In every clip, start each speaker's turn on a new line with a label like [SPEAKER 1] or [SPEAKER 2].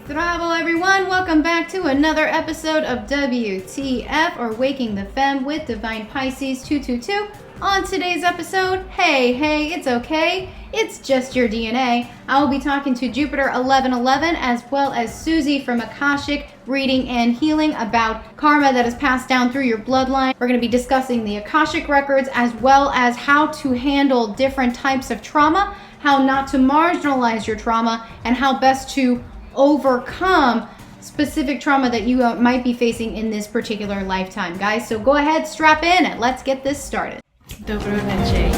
[SPEAKER 1] Bravo everyone, welcome back to another episode of WTF or Waking the Femme with Divine Pisces 222. On today's episode, hey, it's okay. It's just your DNA. I will be talking to Jupiter 1111 as well as Susie from Akashic Reading and Healing about karma that is passed down through your bloodline. We're going to be discussing the Akashic Records as well as how to handle different types of trauma, how not to marginalize your trauma, and how best to overcome specific trauma that you might be facing in this particular lifetime, guys. So go ahead, strap in, and let's get this started.
[SPEAKER 2] Dobro večer.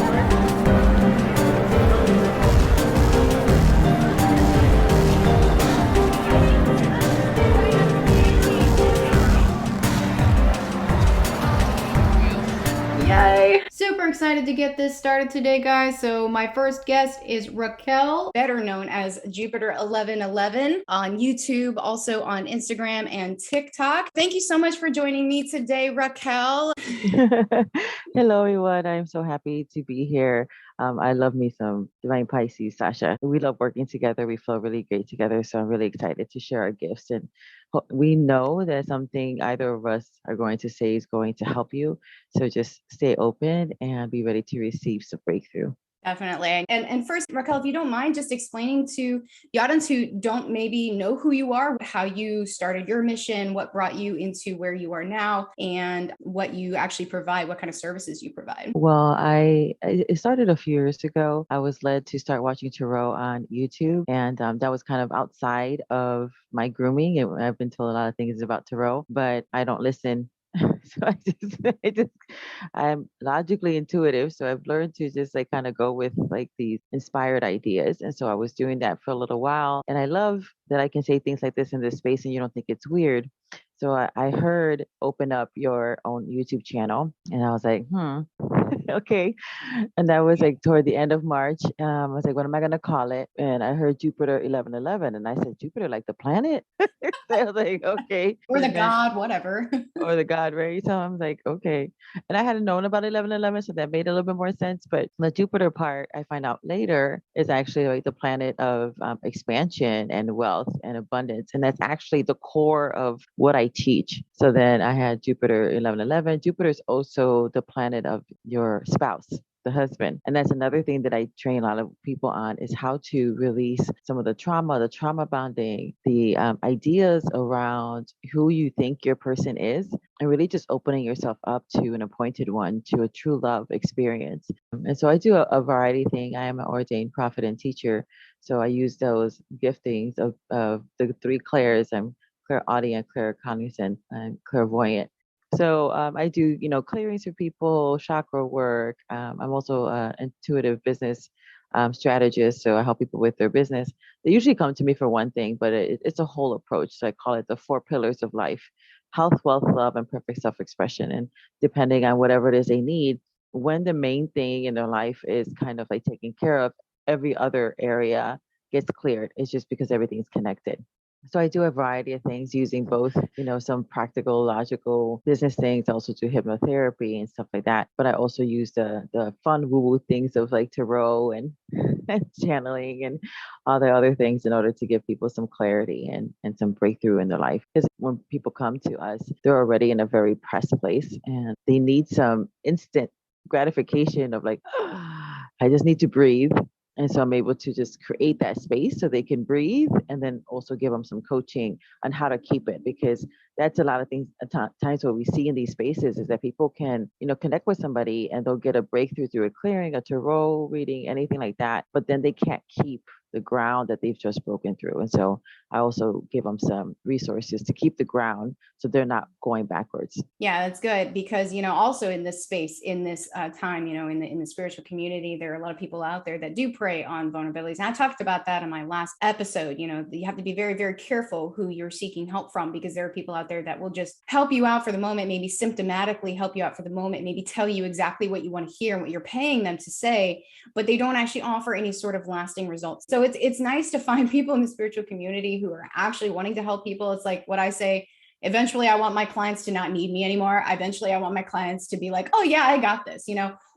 [SPEAKER 1] Yay! Super excited to get this started today, guys. So my first guest is Raquel, better known as Jupiter 1111 on YouTube, also on Instagram and TikTok. Thank you so much for joining me today, Raquel.
[SPEAKER 3] Hello, everyone. I'm so happy to be here. I love me some Divine Pisces, Sasha. We love working together. We feel really great together. So I'm really excited to share our gifts. And we know that something either of us are going to say is going to help you. So just stay open and be ready to receive some breakthrough.
[SPEAKER 1] Definitely. And first, Raquel, if you don't mind just explaining to the audience who don't maybe know who you are, how you started your mission, what brought you into where you are now, and what you actually provide, what kind of services you provide.
[SPEAKER 3] Well, it started a few years ago. I was led to start watching tarot on YouTube, and that was kind of outside of my grooming. I've been told a lot of things about tarot, but I don't listen. So I'm logically intuitive. So I've learned to just like kind of go with like these inspired ideas. And so I was doing that for a little while. And I love that I can say things like this in this space and you don't think it's weird. So I heard open up your own YouTube channel and I was like, okay. And that was like toward the end of March. I was like, what am I going to call it? And I heard Jupiter 1111. And I said, Jupiter, like the planet? So I was like, okay.
[SPEAKER 1] Or the god, whatever.
[SPEAKER 3] Or the god, right? So I'm like, okay. And I hadn't known about 1111, so that made a little bit more sense. But the Jupiter part, I find out later, is actually like the planet of expansion and wealth and abundance. And that's actually the core of what I teach. So then I had Jupiter 1111. Jupiter is also the planet of your spouse, the husband. And that's another thing that I train a lot of people on is how to release some of the trauma bonding, the ideas around who you think your person is, and really just opening yourself up to an appointed one, to a true love experience. And so I do a variety thing. I am an ordained prophet and teacher. So I use those giftings of the three clairs. I'm clairaudient, claircognizant, and clairvoyant. So I do, clearings for people, chakra work. I'm also an intuitive business strategist. So I help people with their business. They usually come to me for one thing, but it's a whole approach. So I call it the 4 pillars of life: health, wealth, love, and perfect self-expression. And depending on whatever it is they need, when the main thing in their life is kind of like taken care of, every other area gets cleared. It's just because everything's connected. So I do a variety of things using both, some practical, logical business things. I also do hypnotherapy and stuff like that. But I also use the fun woo-woo things of like tarot and, and channeling and all the other things in order to give people some clarity and some breakthrough in their life. Because when people come to us, they're already in a very pressed place and they need some instant gratification of like, I just need to breathe. And so I'm able to just create that space so they can breathe and then also give them some coaching on how to keep it, because that's a lot of things times what we see in these spaces is that people can, connect with somebody and they'll get a breakthrough through a clearing, a tarot reading, anything like that. But then they can't keep the ground that they've just broken through. And so I also give them some resources to keep the ground so they're not going backwards.
[SPEAKER 1] Yeah, that's good because, also in this space, in this time, in the spiritual community, there are a lot of people out there that do prey on vulnerabilities. And I talked about that in my last episode. You have to be very, very careful who you're seeking help from, because there are people out there that will just help you out for the moment, maybe symptomatically help you out for the moment, maybe tell you exactly what you want to hear and what you're paying them to say, but they don't actually offer any sort of lasting results. So it's nice to find people in the spiritual community who are actually wanting to help people. It's like what I say, eventually I want my clients to not need me anymore. Eventually I want my clients to be like, oh yeah, I got this,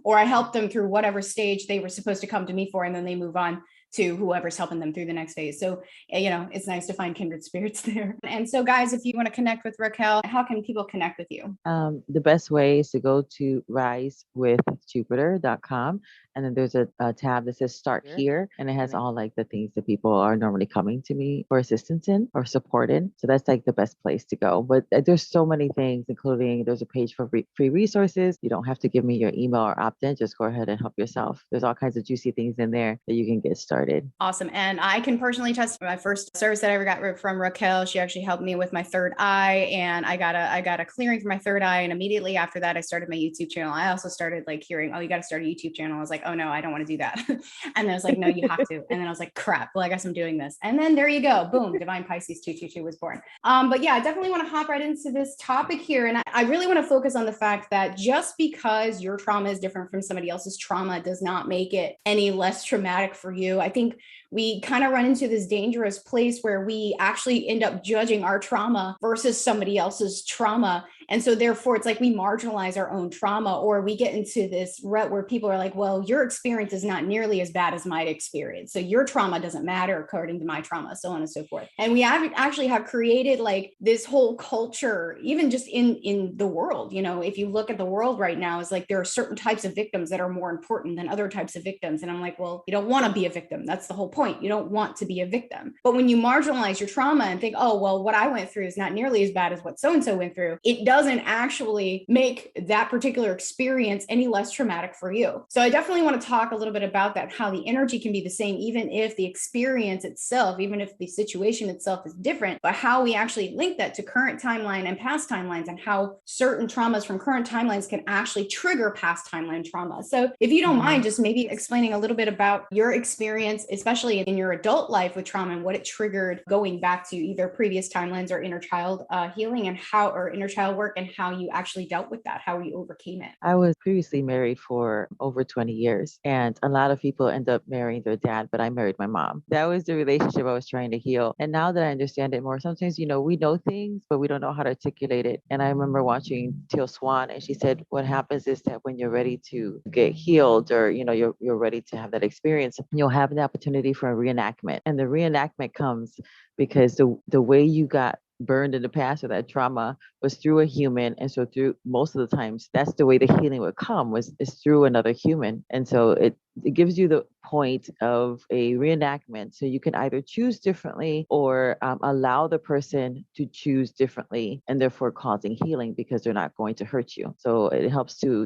[SPEAKER 1] or I help them through whatever stage they were supposed to come to me for, and then they move on to whoever's helping them through the next phase. So, it's nice to find kindred spirits there. And so guys, if you want to connect with Raquel, how can people connect with you?
[SPEAKER 3] The best way is to go to risewithjupiter.com. And then there's a tab that says start here. And it has all like the things that people are normally coming to me for assistance in or support in. So that's like the best place to go. But there's so many things, including there's a page for free resources. You don't have to give me your email or opt in. Just go ahead and help yourself. There's all kinds of juicy things in there that you can get started.
[SPEAKER 1] Awesome. And I can personally test my first service that I ever got from Raquel. She actually helped me with my third eye, and I got a clearing for my third eye. And immediately after that, I started my YouTube channel. I also started like hearing, oh, you got to start a YouTube channel. I was like, oh no, I don't want to do that. And then I was like, no, you have to. And then I was like, crap, well, I guess I'm doing this. And then there you go. Boom. Divine Pisces 222 was born. But yeah, I definitely want to hop right into this topic here. And I really want to focus on the fact that just because your trauma is different from somebody else's trauma does not make it any less traumatic for you. I think we kind of run into this dangerous place where we actually end up judging our trauma versus somebody else's trauma. And so therefore, it's like we marginalize our own trauma, or we get into this rut where people are like, well, your experience is not nearly as bad as my experience. So your trauma doesn't matter according to my trauma, so on and so forth. And we actually have created like this whole culture, even just in the world. If you look at the world right now, it's like there are certain types of victims that are more important than other types of victims. And I'm like, well, you don't want to be a victim. That's the whole point. You don't want to be a victim. But when you marginalize your trauma and think, oh, well, what I went through is not nearly as bad as what so-and-so went through, it doesn't actually make that particular experience any less traumatic for you. So I definitely want to talk a little bit about that, how the energy can be the same, even if the experience itself, even if the situation itself is different, but how we actually link that to current timeline and past timelines, and how certain traumas from current timelines can actually trigger past timeline trauma. So if you don't mind, just maybe explaining a little bit about your experience, especially in your adult life with trauma, and what it triggered going back to either previous timelines or inner child healing, and how, or inner child work, and how you actually dealt with that, how you overcame it.
[SPEAKER 3] I was previously married for over 20 years, and a lot of people end up marrying their dad, but I married my mom. That was the relationship I was trying to heal. And now that I understand it more, sometimes, we know things, but we don't know how to articulate it. And I remember watching Teal Swan, and she said, what happens is that when you're ready to get healed, or, you're ready to have that experience, you'll have the opportunity for a reenactment. And the reenactment comes because the way you got burned in the past, or that trauma, was through a human. And so through most of the times, that's the way the healing would come, is through another human. And so it gives you the point of a reenactment. So you can either choose differently, or allow the person to choose differently, and therefore causing healing, because they're not going to hurt you. So it helps to,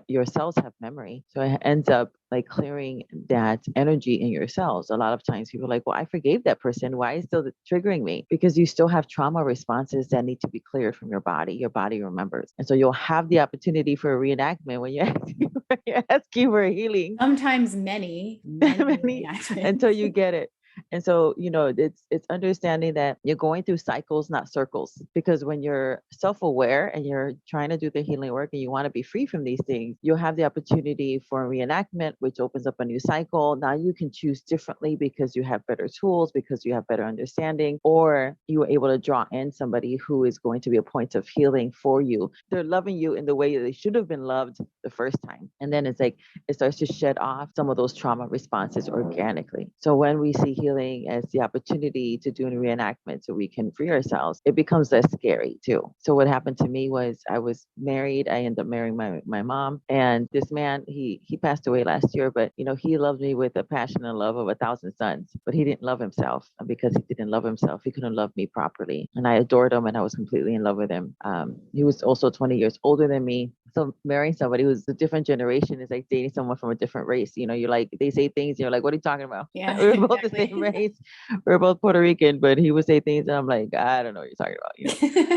[SPEAKER 3] your cells have memory. So it ends up like clearing that energy in your cells. A lot of times people are like, well, I forgave that person. Why is it still triggering me? Because you still have trauma responses that need to be cleared from your body. Your body remembers. And so you'll have the opportunity for a reenactment when you're asking for healing.
[SPEAKER 1] Sometimes many
[SPEAKER 3] until you get it. And so, it's understanding that you're going through cycles, not circles, because when you're self-aware and you're trying to do the healing work and you want to be free from these things, you'll have the opportunity for a reenactment, which opens up a new cycle. Now you can choose differently because you have better tools, because you have better understanding, or you are able to draw in somebody who is going to be a point of healing for you. They're loving you in the way that they should have been loved the first time. And then it's like, it starts to shed off some of those trauma responses organically. So when we see healing as the opportunity to do a reenactment so we can free ourselves, it becomes less scary too. So what happened to me was, I was married. I ended up marrying my mom, and this man, he passed away last year, but he loved me with a passion and love of 1,000 suns, but he didn't love himself. Because he didn't love himself, he couldn't love me properly. And I adored him, and I was completely in love with him. He was also 20 years older than me. So marrying somebody who's a different generation is like dating someone from a different race. You're like, they say things, and you're like, what are you talking about?
[SPEAKER 1] Yeah,
[SPEAKER 3] we were both the same race. We were both Puerto Rican, but he would say things, and I'm like, I don't know what you're talking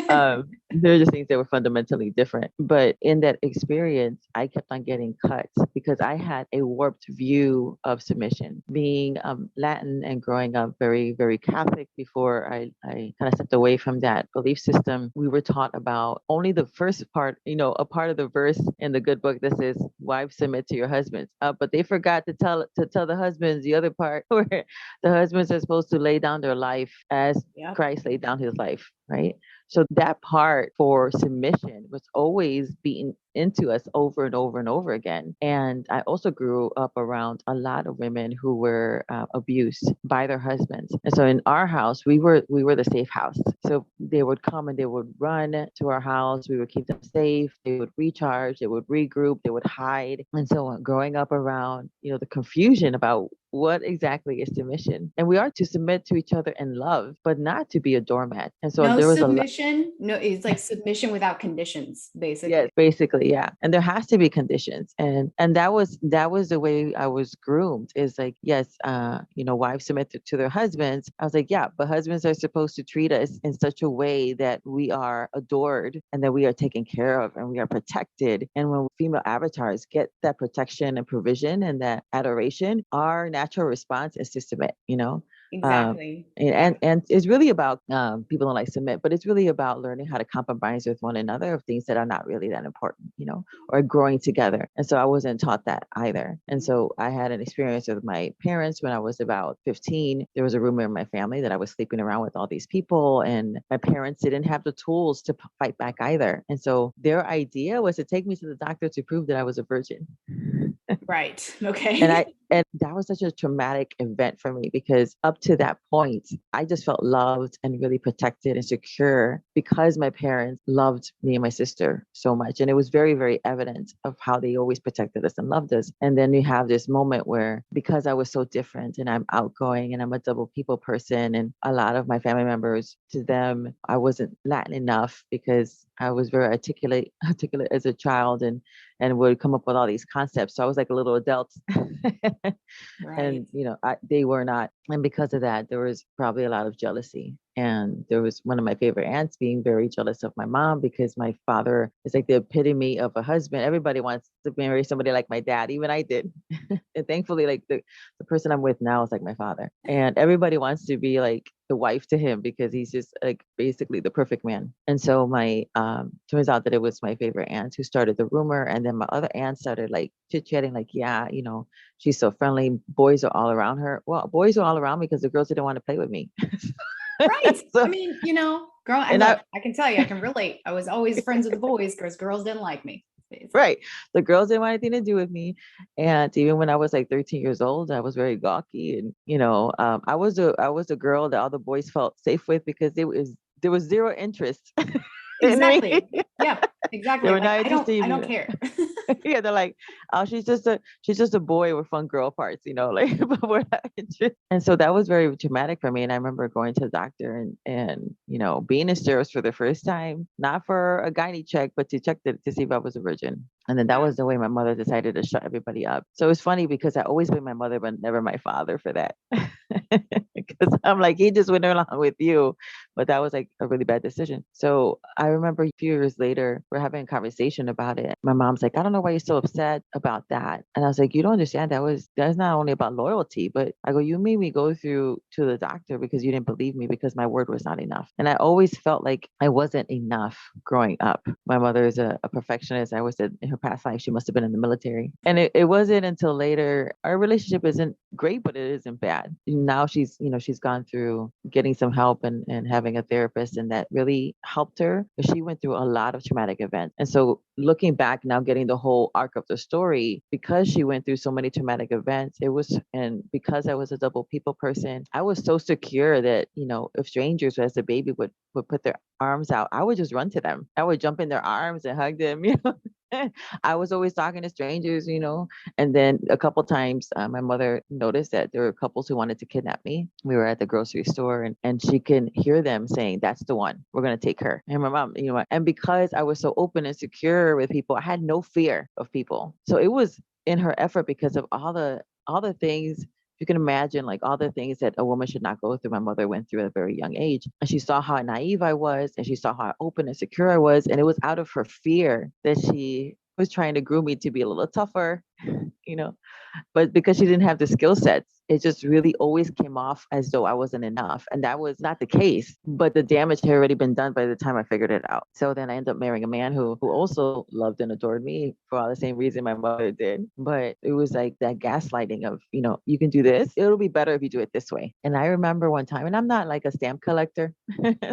[SPEAKER 3] about. They're just things that were fundamentally different. But in that experience, I kept on getting cut because I had a warped view of submission. Being Latin and growing up very, very Catholic before I kind of stepped away from that belief system, we were taught about only the first part, a part of the verse in the good book that says, wives submit to your husbands. But they forgot to tell the husbands the other part where the husbands are supposed to lay down their life as Christ laid down his life. right? So that part for submission was always beaten into us over and over and over again. And I also grew up around a lot of women who were abused by their husbands. And so in our house, we were the safe house. So they would come and they would run to our house. We would keep them safe. They would recharge. They would regroup. They would hide. And so growing up around, the confusion about what exactly is submission. And we are to submit to each other in love, but not to be a doormat. And so
[SPEAKER 1] No
[SPEAKER 3] there was a lot.
[SPEAKER 1] submission. No, it's like submission without conditions, basically.
[SPEAKER 3] Yes, basically, yeah. And there has to be conditions. And that was the way I was groomed, is like, yes, wives submit to their husbands. I was like, yeah, but husbands are supposed to treat us in such a way that we are adored and that we are taken care of and we are protected. And when female avatars get that protection and provision and that adoration, our natural response is to submit.
[SPEAKER 1] Exactly.
[SPEAKER 3] And it's really about people don't like submit, but it's really about learning how to compromise with one another of things that are not really that important, or growing together. And so I wasn't taught that either. And so I had an experience with my parents when I was about 15. There was a rumor in my family that I was sleeping around with all these people, and my parents didn't have the tools to fight back either. And so their idea was to take me to the doctor to prove that I was a virgin.
[SPEAKER 1] Right. Okay.
[SPEAKER 3] And that was such a traumatic event for me, because up to that point, I just felt loved and really protected and secure because my parents loved me and my sister so much. And it was very, very evident of how they always protected us and loved us. And then you have this moment where, because I was so different and I'm outgoing and I'm a double people person, and a lot of my family members, to them, I wasn't Latin enough because I was very articulate as a child, and would come up with all these concepts. So I was like a little adult.
[SPEAKER 1] Right.
[SPEAKER 3] And, they were not. And because of that, there was probably a lot of jealousy. And there was one of my favorite aunts being very jealous of my mom because my father is like the epitome of a husband. Everybody wants to marry somebody like my dad. Even I did. And thankfully, like the person I'm with now is like my father. And everybody wants to be like the wife to him because he's just like basically the perfect man. And so my turns out that it was my favorite aunt who started the rumor. And then my other aunt started like chit-chatting, like, yeah, she's so friendly. Boys are all around her. Well, boys are all around me because the girls didn't want to play with me.
[SPEAKER 1] Right.
[SPEAKER 3] So,
[SPEAKER 1] I mean, girl, and look, I can tell you, I can relate. I was always friends with the boys because girls didn't like me.
[SPEAKER 3] Right. The girls didn't want anything to do with me. And even when I was like 13 years old, I was very gawky. And, I was a girl that all the boys felt safe with because there was zero interest in me.
[SPEAKER 1] Exactly. Yeah, exactly.
[SPEAKER 3] They were
[SPEAKER 1] Like,
[SPEAKER 3] not interested in
[SPEAKER 1] I don't
[SPEAKER 3] me.
[SPEAKER 1] care.
[SPEAKER 3] Yeah, they're like, oh, she's just a boy with fun girl parts, like, but we're not interested. And so that was very traumatic for me. And I remember going to the doctor and being in steroids for the first time, not for a gynae check, but to check to see if I was a virgin. And then that was the way my mother decided to shut everybody up. So it's funny because I always blame my mother, but never my father for that. Because I'm like, he just went along with you. But that was like a really bad decision. So I remember a few years later, we're having a conversation about it. My mom's like, I don't know why you're so upset about that. And I was like, you don't understand. That's not only about loyalty, but I go, you made me go through to the doctor because you didn't believe me because my word was not enough. And I always felt like I wasn't enough growing up. My mother is a perfectionist. I always said in her past life, she must have been in the military. And it wasn't until later, our relationship isn't great, but it isn't bad. Now she's gone through getting some help and having a therapist, and that really helped her. But she went through a lot of traumatic events. And so looking back now, getting the whole arc of the story, because she went through so many traumatic events, and because I was a double people person, I was so secure that, if strangers as a baby would put their arms out, I would just run to them. I would jump in their arms and hug them, I was always talking to strangers, and then a couple times my mother noticed that there were couples who wanted to kidnap me. We were at the grocery store and she can hear them saying, that's the one, we're going to take her. And my mom, and because I was so open and secure with people, I had no fear of people. So it was in her effort because of all the things. You can imagine like all the things that a woman should not go through. My mother went through at a very young age, and she saw how naive I was, and she saw how open and secure I was. And it was out of her fear that she was trying to groom me to be a little tougher, but because she didn't have the skill sets it just really always came off as though I wasn't enough. And that was not the case, but the damage had already been done by the time I figured it out. So then I ended up marrying a man who also loved and adored me for all the same reason my mother did. But it was like that gaslighting of, you can do this. It'll be better if you do it this way. And I remember one time, and I'm not like a stamp collector,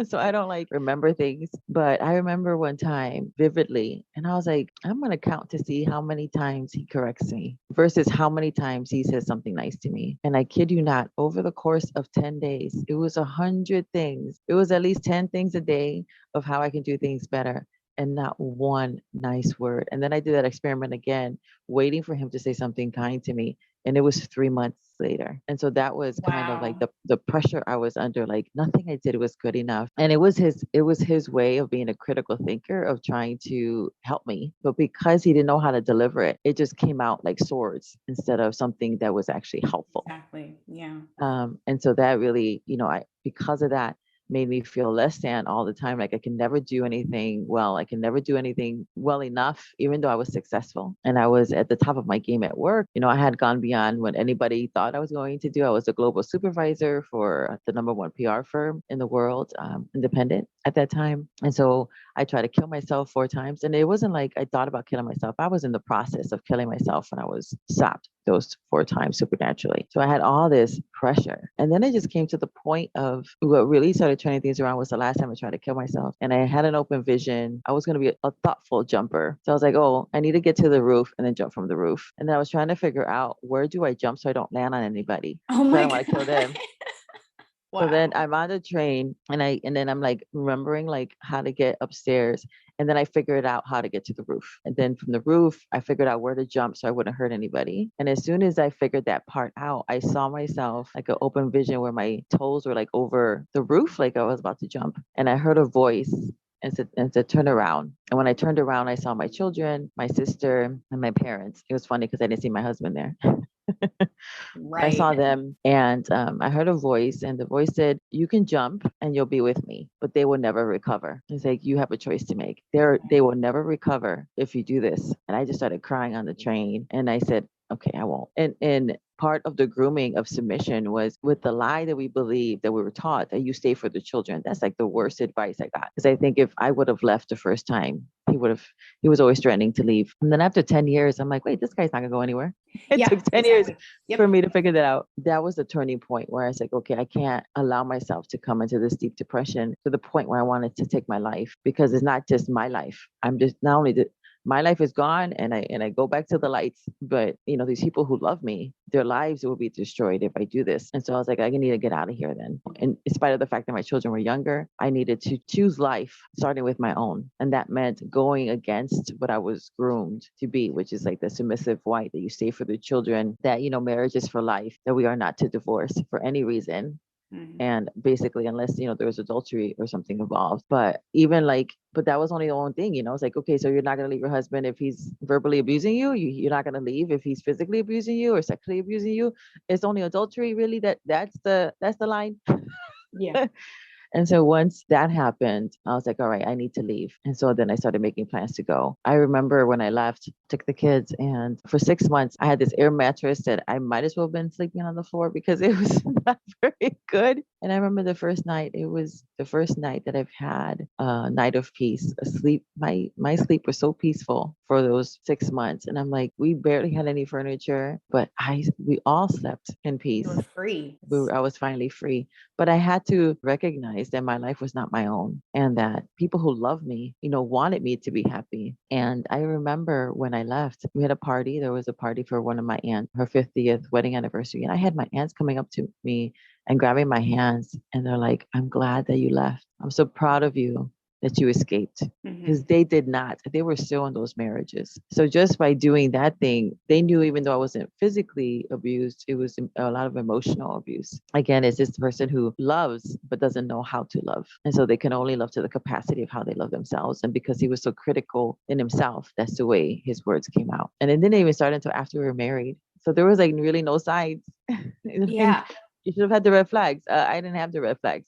[SPEAKER 3] so I don't like remember things, but I remember one time vividly, and I was like, I'm going to count to see how many times he corrects me versus how many times he says something nice to me. And I kid you not, over the course of 10 days, it was 100 things. It was at least 10 things a day of how I can do things better, and not one nice word. And then I did that experiment again, waiting for him to say something kind to me. And it was 3 months later. And so that was kind of like
[SPEAKER 1] Wow.
[SPEAKER 3] the pressure I was under, like nothing I did was good enough. And it was his way of being a critical thinker, of trying to help me. But because he didn't know how to deliver it, it just came out like swords instead of something that was actually helpful.
[SPEAKER 1] Exactly. Yeah.
[SPEAKER 3] And so that really, because of that, made me feel less than all the time. Like I can never do anything well. I can never do anything well enough, even though I was successful and I was at the top of my game at work. I had gone beyond what anybody thought I was going to do. I was a global supervisor for the #1 PR firm in the world, independent at that time. And so I tried to kill myself 4 times. And it wasn't like I thought about killing myself. I was in the process of killing myself when I was stopped those 4 times supernaturally. So I had all this pressure. And then it just came to the point of what really started turning things around was the last time I tried to kill myself. And I had an open vision. I was going to be a thoughtful jumper. So I was like, oh, I need to get to the roof and then jump from the roof. And then I was trying to figure out, where do I jump so I don't land on anybody?
[SPEAKER 1] Oh
[SPEAKER 3] I
[SPEAKER 1] my
[SPEAKER 3] don't want to kill
[SPEAKER 1] God.
[SPEAKER 3] them.
[SPEAKER 1] Wow.
[SPEAKER 3] So then I'm on the train and then I'm like remembering like how to get upstairs. And then I figured out how to get to the roof. And then from the roof, I figured out where to jump so I wouldn't hurt anybody. And as soon as I figured that part out, I saw myself like an open vision where my toes were like over the roof, like I was about to jump. And I heard a voice and said, turn around. And when I turned around, I saw my children, my sister, and my parents. It was funny because I didn't see my husband there. I
[SPEAKER 1] Right.
[SPEAKER 3] saw them and I heard a voice, and the voice said, you can jump and you'll be with me, but they will never recover. It's like, you have a choice to make. They will never recover if you do this. And I just started crying on the train, and I said, okay, I won't. And part of the grooming of submission was with the lie that we believed, that we were taught, that you stay for the children. That's like the worst advice I got. Because I think if I would have left the first time, he was always threatening to leave. And then after 10 years, I'm like, wait, this guy's not gonna go anywhere. It
[SPEAKER 1] Yeah,
[SPEAKER 3] took 10 years
[SPEAKER 1] exactly. Yep.
[SPEAKER 3] for me to figure that out. That was the turning point where I was like, okay, I can't allow myself to come into this deep depression to the point where I wanted to take my life, because it's not just my life. I'm just not only my life is gone and I go back to the lights, but these people who love me, their lives will be destroyed if I do this. And so I was like, I need to get out of here then. And in spite of the fact that my children were younger, I needed to choose life, starting with my own. And that meant going against what I was groomed to be, which is like the submissive wife, that you stay for the children, that, marriage is for life, that we are not to divorce for any reason.
[SPEAKER 1] Mhm.
[SPEAKER 3] And basically, unless, there was adultery or something involved. But but that was only the one thing, it's like, okay, so you're not going to leave your husband if he's verbally abusing you. You're not going to leave if he's physically abusing you or sexually abusing you. It's only adultery, really. That's the line.
[SPEAKER 1] Yeah.
[SPEAKER 3] And so once that happened, I was like, all right, I need to leave. And so then I started making plans to go. I remember when I left, took the kids, and for 6 months, I had this air mattress that I might as well have been sleeping on the floor because it was not very good. And I remember the first night, it was the first night that I've had a night of peace, a sleep. My sleep was so peaceful for those 6 months. And I'm like, we barely had any furniture, but we all slept in peace.
[SPEAKER 1] You were free.
[SPEAKER 3] I was finally free. But I had to recognize that my life was not my own, and that people who love me, wanted me to be happy. And I remember when I left, we had a party. There was a party for one of my aunts, her 50th wedding anniversary. And I had my aunts coming up to me and grabbing my hands. And they're like, I'm glad that you left. I'm so proud of you that you escaped, because they did not. They were still in those marriages. So just by doing that thing, they knew, even though I wasn't physically abused, it was a lot of emotional abuse. Again, it's this person who loves but doesn't know how to love. And so they can only love to the capacity of how they love themselves. And because he was so critical in himself, that's the way his words came out. And it didn't even start until after we were married. So there was like really no sides.
[SPEAKER 1] Yeah.
[SPEAKER 3] You should have had the red flags. I didn't have the red flags.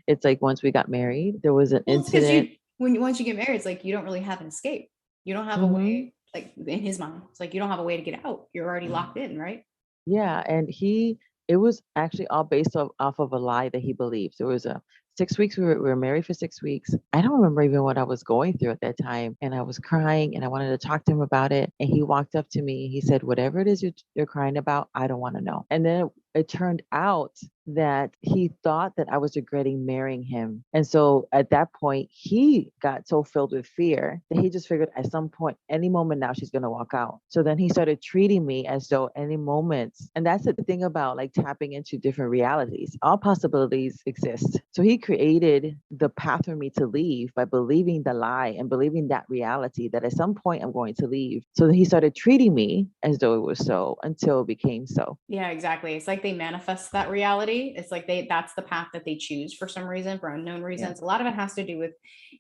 [SPEAKER 3] It's like once we got married, there was an incident.
[SPEAKER 1] Once you get married, it's like you don't really have an escape. You don't have a way, like in his mind, it's like you don't have a way to get out. You're already locked in, right?
[SPEAKER 3] Yeah. And he it was actually all based off of a lie that he believed. It was a 6 weeks. We were married for 6 weeks. I don't remember even what I was going through at that time. And I was crying and I wanted to talk to him about it. And he walked up to me. He said, whatever it is you're crying about, I don't want to know. And then it turned out that he thought that I was regretting marrying him. And so at that point, he got so filled with fear that he just figured at some point, any moment now, she's going to walk out. So then he started treating me as though any moment. And that's the thing about like tapping into different realities. All possibilities exist. So he created the path for me to leave by believing the lie and believing that reality that at some point I'm going to leave. So then he started treating me as though it was so until it became so.
[SPEAKER 1] Yeah, exactly. It's like they manifest that reality. It's like that's the path that they choose for some reason, for unknown reasons. A lot of it has to do with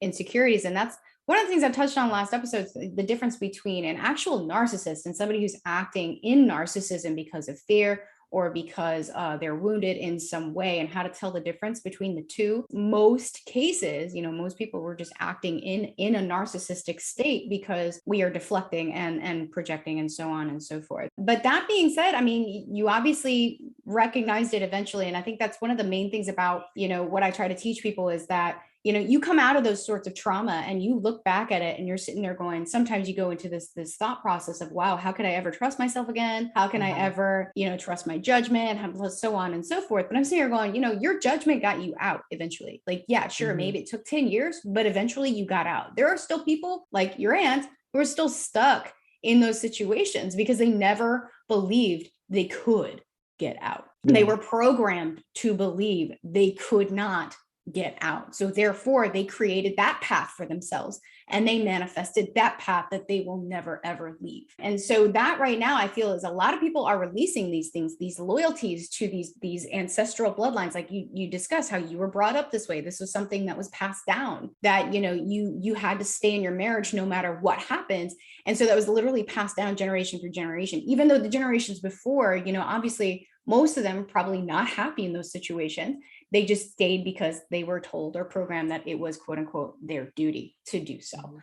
[SPEAKER 1] insecurities. And that's one of the things I touched on last episode, the difference between an actual narcissist and somebody who's acting in narcissism because of fear or because they're wounded in some way, and how to tell the difference between the two. Most cases, most people were just acting in a narcissistic state because we are deflecting and projecting and so on and so forth. But that being said, I mean, you obviously recognized it eventually. And I think that's one of the main things about, what I try to teach people is that you come out of those sorts of trauma and you look back at it and you're sitting there going, sometimes you go into this thought process of, wow, how could I ever trust myself again? How can I ever, trust my judgment? So on and so forth. But I'm sitting here going, your judgment got you out eventually. Like, yeah, sure. Maybe it took 10 years, but eventually you got out. There are still people like your aunt who are still stuck in those situations because they never believed they could get out. They were programmed to believe they could not get out. So therefore they created that path for themselves and they manifested that path that they will never, ever leave. And so that right now I feel is a lot of people are releasing these things, these loyalties to these ancestral bloodlines. Like you discuss how you were brought up this way. This was something that was passed down, that, you had to stay in your marriage no matter what happens. And so that was literally passed down generation through generation, even though the generations before, obviously most of them are probably not happy in those situations. They just stayed because they were told or programmed that it was quote unquote their duty to do so.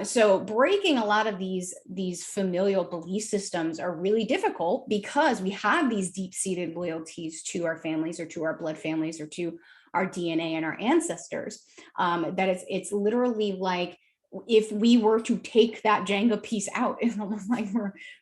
[SPEAKER 1] So breaking a lot of these familial belief systems are really difficult because we have these deep-seated loyalties to our families or to our blood families or to our DNA and our ancestors. That it's literally like if we were to take that Jenga piece out, it's almost like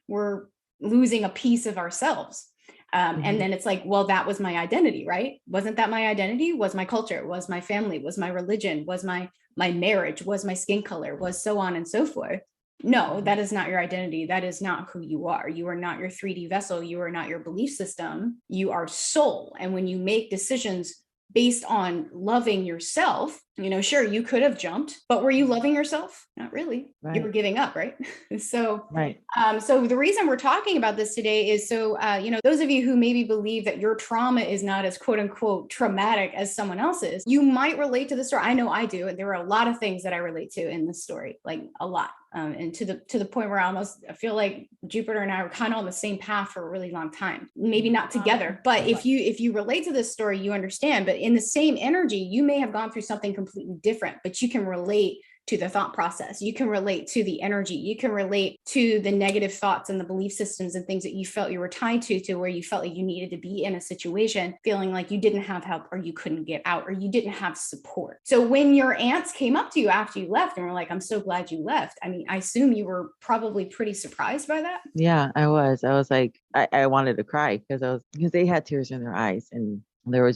[SPEAKER 1] we're losing a piece of ourselves. And then it's like, well, that was my identity, right? Wasn't that my identity? Was my culture, was my family, was my religion, was my marriage, was my skin color, was so on and so forth. No, that is not your identity. That is not who you are. You are not your 3D vessel. You are not your belief system. You are soul. And when you make decisions based on loving yourself, sure, you could have jumped, but were you loving yourself? Not really. Right. You were giving up, right? So,
[SPEAKER 3] right.
[SPEAKER 1] So the reason we're talking about this today is so, those of you who maybe believe that your trauma is not as quote unquote traumatic as someone else's, you might relate to the story. I know I do. And there are a lot of things that I relate to in this story, like a lot. And to the point where I feel like Jupiter and I were kind of on the same path for a really long time, maybe not together, but if you relate to this story, you understand, but in the same energy, you may have gone through something completely different, but you can relate to the thought process. You can relate to the energy. You can relate to the negative thoughts and the belief systems and things that you felt you were tied to where you felt like you needed to be in a situation, feeling like you didn't have help or you couldn't get out or you didn't have support. So when your aunts came up to you after you left and were like, I'm so glad you left. I mean, I assume you were probably pretty surprised by that.
[SPEAKER 3] Yeah, I was like, I wanted to cry because they had tears in their eyes and it was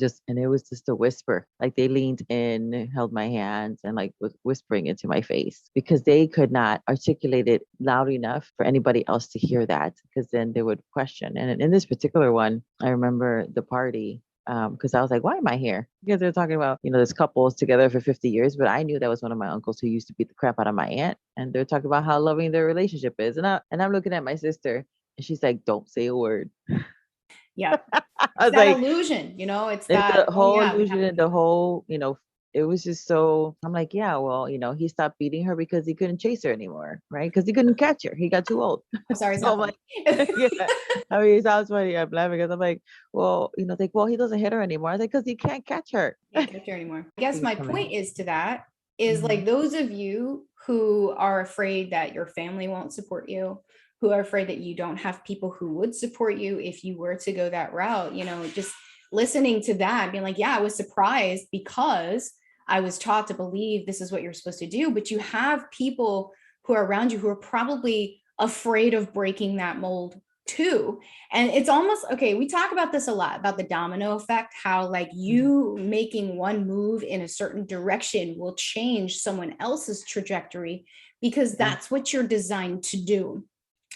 [SPEAKER 3] just a whisper. Like they leaned in, held my hands and like was whispering into my face because they could not articulate it loud enough for anybody else to hear that, because then they would question. And in this particular one, I remember the party because I was like, why am I here? Because they're talking about, this couple's together for 50 years, but I knew that was one of my uncles who used to beat the crap out of my aunt. And they're talking about how loving their relationship is. And I'm looking at my sister and she's like, don't say a word.
[SPEAKER 1] Yeah. It's that like, illusion, it's that
[SPEAKER 3] the whole illusion and the whole, it was just so, I'm like, yeah, well, he stopped beating her because he couldn't chase her anymore, right? Because he couldn't catch her. He got too old.
[SPEAKER 1] I'm sorry.
[SPEAKER 3] So I'm like, yeah. I mean, it sounds funny. I'm laughing because I'm like, well, he doesn't hit her anymore. I was like, because he can't catch her.
[SPEAKER 1] Can't catch her anymore. I guess my point is to that is like those of you who are afraid that your family won't support you, who are afraid that you don't have people who would support you if you were to go that route, just listening to that, being like, yeah, I was surprised because I was taught to believe this is what you're supposed to do. But you have people who are around you who are probably afraid of breaking that mold too. And it's almost, okay, we talk about this a lot, about the domino effect, how like you making one move in a certain direction will change someone else's trajectory, because that's what you're designed to do.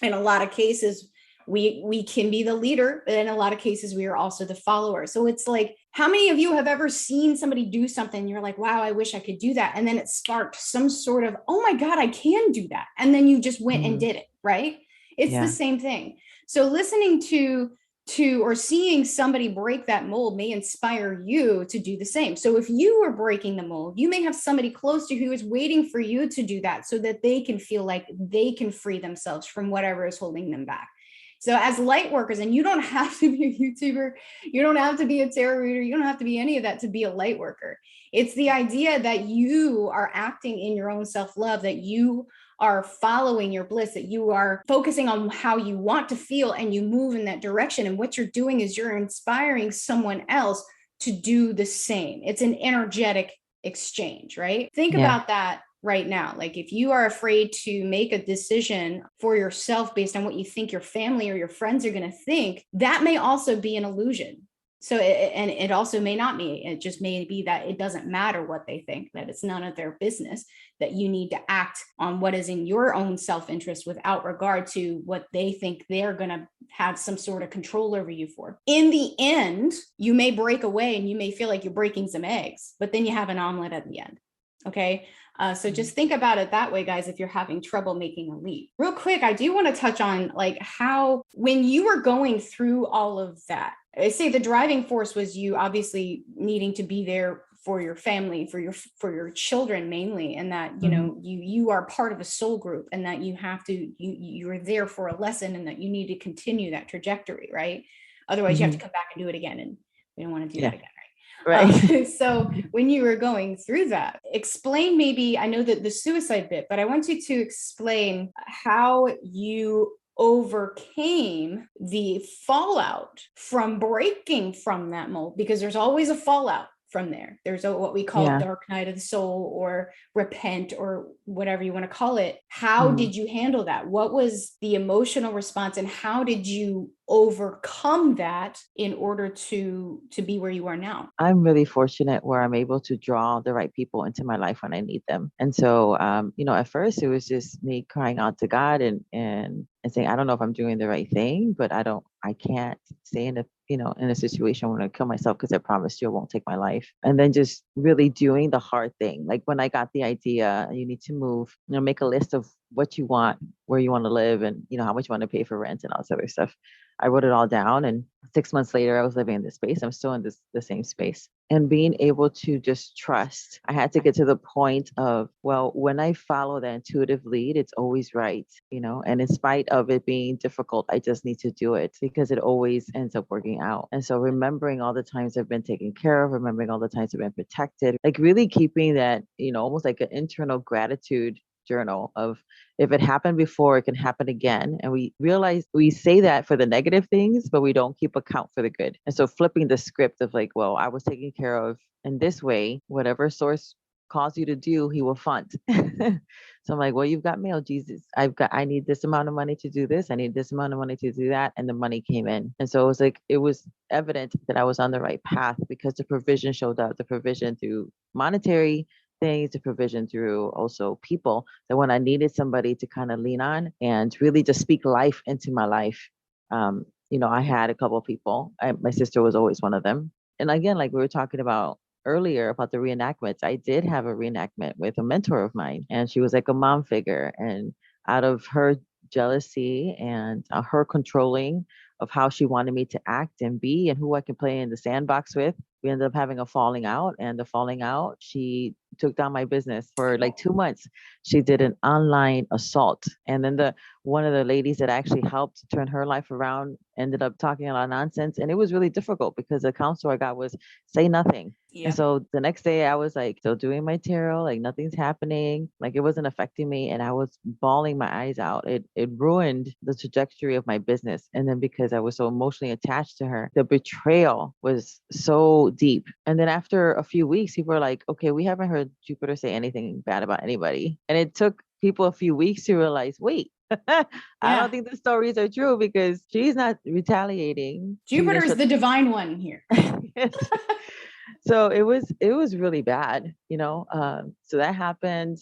[SPEAKER 1] In a lot of cases, we can be the leader, but in a lot of cases we are also the follower. So it's like, how many of you have ever seen somebody do something and you're like, wow, I wish I could do that, and then it sparked some sort of, oh my god, I can do that, and then you just went and did it, right? It's the same thing. So listening to or seeing somebody break that mold may inspire you to do the same. So if you are breaking the mold, you may have somebody close to you who is waiting for you to do that, so that they can feel like they can free themselves from whatever is holding them back. So as light workers, and you don't have to be a YouTuber, you don't have to be a tarot reader, you don't have to be any of that to be a light worker. It's the idea that you are acting in your own self-love, that you are following your bliss, that you are focusing on how you want to feel, and you move in that direction. And what you're doing is you're inspiring someone else to do the same. It's an energetic exchange, right? Think about that right now. Like, if you are afraid to make a decision for yourself based on what you think your family or your friends are going to think, that may also be an illusion. So, and it also may not be, it just may be that it doesn't matter what they think, that it's none of their business, that you need to act on what is in your own self-interest without regard to what they think they're going to have some sort of control over you for. In the end, you may break away and you may feel like you're breaking some eggs, but then you have an omelet at the end. Okay. So just think about it that way, guys, if you're having trouble making a leap. Real quick, I do want to touch on like how, when you were going through all of that, I say the driving force was you obviously needing to be there for your family, for your children mainly, and that, you are part of a soul group, and that you have to, you're there for a lesson, and that you need to continue that trajectory, right? Otherwise you have to come back and do it again, and we don't want to do that again. Right. So when you were going through that, explain, maybe, I know that the suicide bit, but I want you to explain how you overcame the fallout from breaking from that mold, because there's always a fallout from there. There's what we call dark night of the soul, or repent, or whatever you want to call it. How did you handle that? What was the emotional response, and how did you overcome that in order to be where you are now?
[SPEAKER 3] I'm really fortunate where I'm able to draw the right people into my life when I need them. And so, at first it was just me crying out to God and saying, I don't know if I'm doing the right thing, but I can't stay in a situation where I kill myself, because I promised you I won't take my life. And then just really doing the hard thing. Like when I got the idea, you need to move, make a list of what you want, where you want to live, and, how much you want to pay for rent and all this other stuff. I wrote it all down, and 6 months later, I was living in this space. I'm still in the same space, and being able to just trust. I had to get to the point of, well, when I follow the intuitive lead, it's always right, and in spite of it being difficult, I just need to do it, because it always ends up working out. And so remembering all the times I've been taken care of, remembering all the times I've been protected, like really keeping that, almost like an internal gratitude journal of, if it happened before, it can happen again. And we realize we say that for the negative things, but we don't keep account for the good. And so flipping the script of like, well, I was taken care of in this way, whatever source calls you to do, he will fund. So I'm like, well, you've got mail, Jesus. I need this amount of money to do this. I need this amount of money to do that. And the money came in. And so it was evident that I was on the right path, because the provision showed up, the provision through monetary things, the provision through also people, that when I needed somebody to kind of lean on and really just speak life into my life, I had a couple of people. My sister was always one of them. And again, like we were talking about earlier about the reenactments, I did have a reenactment with a mentor of mine, and she was like a mom figure. And out of her jealousy and her controlling of how she wanted me to act and be and who I can play in the sandbox with, we ended up having a falling out. And the falling out, she took down my business for like 2 months. She did an online assault. And then one of the ladies that actually helped turn her life around ended up talking a lot of nonsense. And it was really difficult because the counsel I got was say nothing. And so the next day I was like still doing my tarot, like nothing's happening, like it wasn't affecting me. And I was bawling my eyes out. It ruined the trajectory of my business. And then because I was so emotionally attached to her, the betrayal was so deep. And then after a few weeks, people were like, okay, we haven't heard Jupiter say anything bad about anybody. And it took people a few weeks to realize, wait, I don't think the stories are true because she's not retaliating.
[SPEAKER 1] Jupiter's the divine one here.
[SPEAKER 3] So it was really bad, so that happened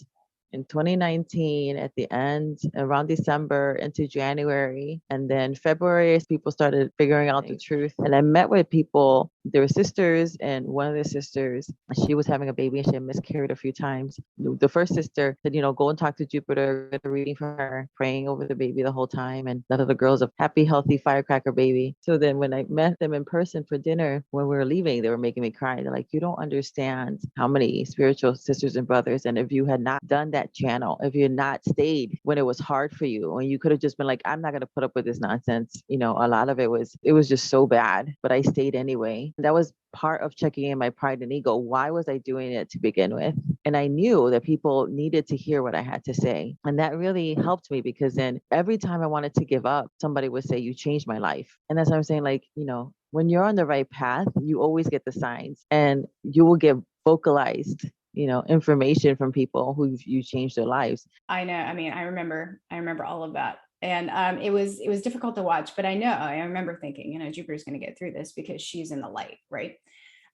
[SPEAKER 3] in 2019 at the end, around December into January. And then February, people started figuring out the truth. And I met with people, they were sisters, and one of the sisters, she was having a baby and she had miscarried a few times. The first sister said, go and talk to Jupiter, get a reading for her, praying over the baby the whole time. And none of the girls, a happy, healthy firecracker baby. So then when I met them in person for dinner, when we were leaving, they were making me cry. They're like, you don't understand how many spiritual sisters and brothers. And if you had not done that channel, if you had not stayed when it was hard for you, and you could have just been like, I'm not going to put up with this nonsense. A lot of it was just so bad, but I stayed anyway. That was part of checking in my pride and ego. Why was I doing it to begin with? And I knew that people needed to hear what I had to say. And that really helped me because then every time I wanted to give up, somebody would say, you changed my life. And that's what I'm saying. Like, when you're on the right path, you always get the signs and you will get vocalized, information from people who you changed their lives.
[SPEAKER 1] I know. I mean, I remember all of that. And it was difficult to watch, but I remember thinking, Jupiter's going to get through this because she's in the light, right?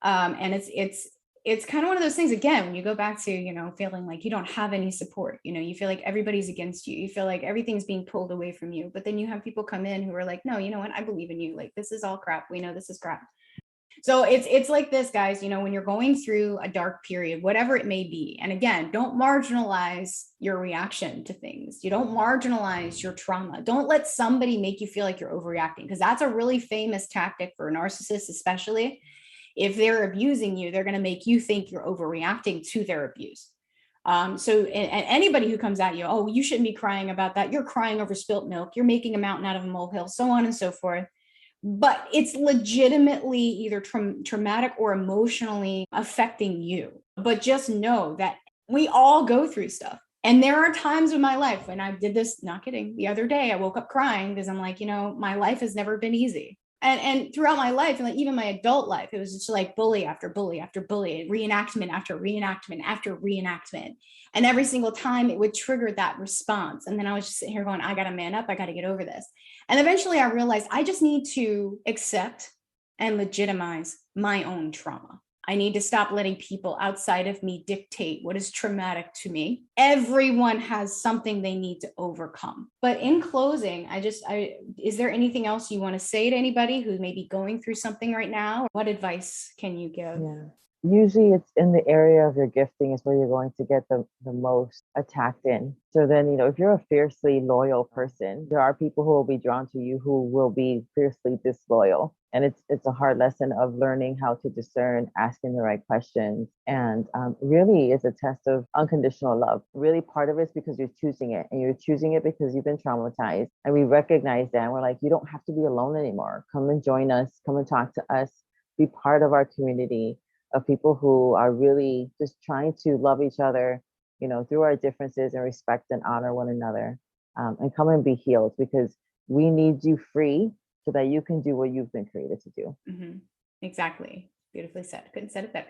[SPEAKER 1] And it's kind of one of those things, again, when you go back to, feeling like you don't have any support, you feel like everybody's against you. You feel like everything's being pulled away from you. But then you have people come in who are like, no, you know what? I believe in you. Like, this is all crap. We know this is crap. So it's like this, guys, when you're going through a dark period, whatever it may be. And again, don't marginalize your reaction to things. You don't marginalize your trauma. Don't let somebody make you feel like you're overreacting, because that's a really famous tactic for narcissists, especially if they're abusing you. They're going to make you think you're overreacting to their abuse. And anybody who comes at you, oh, you shouldn't be crying about that. You're crying over spilt milk. You're making a mountain out of a molehill, so on and so forth. But it's legitimately either traumatic or emotionally affecting you. But just know that we all go through stuff. And there are times in my life when I did this, not kidding, the other day, I woke up crying because I'm like, my life has never been easy. And throughout my life, and like even my adult life, it was just like bully after bully after bully, reenactment after reenactment after reenactment. And every single time it would trigger that response. And then I was just sitting here going, I got to man up. I got to get over this. And eventually I realized I just need to accept and legitimize my own trauma. I need to stop letting people outside of me dictate what is traumatic to me. Everyone has something they need to overcome. But in closing, is there anything else you want to say to anybody who may be going through something right now? What advice can you give?
[SPEAKER 3] Yeah. Usually it's in the area of your gifting is where you're going to get the most attacked in. So then, if you're a fiercely loyal person, there are people who will be drawn to you who will be fiercely disloyal. And it's a hard lesson of learning how to discern, asking the right questions. And really it's a test of unconditional love. Really part of it is because you're choosing it, and you're choosing it because you've been traumatized. And we recognize that. And we're like, you don't have to be alone anymore. Come and join us. Come and talk to us. Be part of our community of people who are really just trying to love each other, through our differences, and respect and honor one another, and come and be healed, because we need you free so that you can do what you've been created to do.
[SPEAKER 1] Mm-hmm. Exactly. Beautifully said. Couldn't have said it better.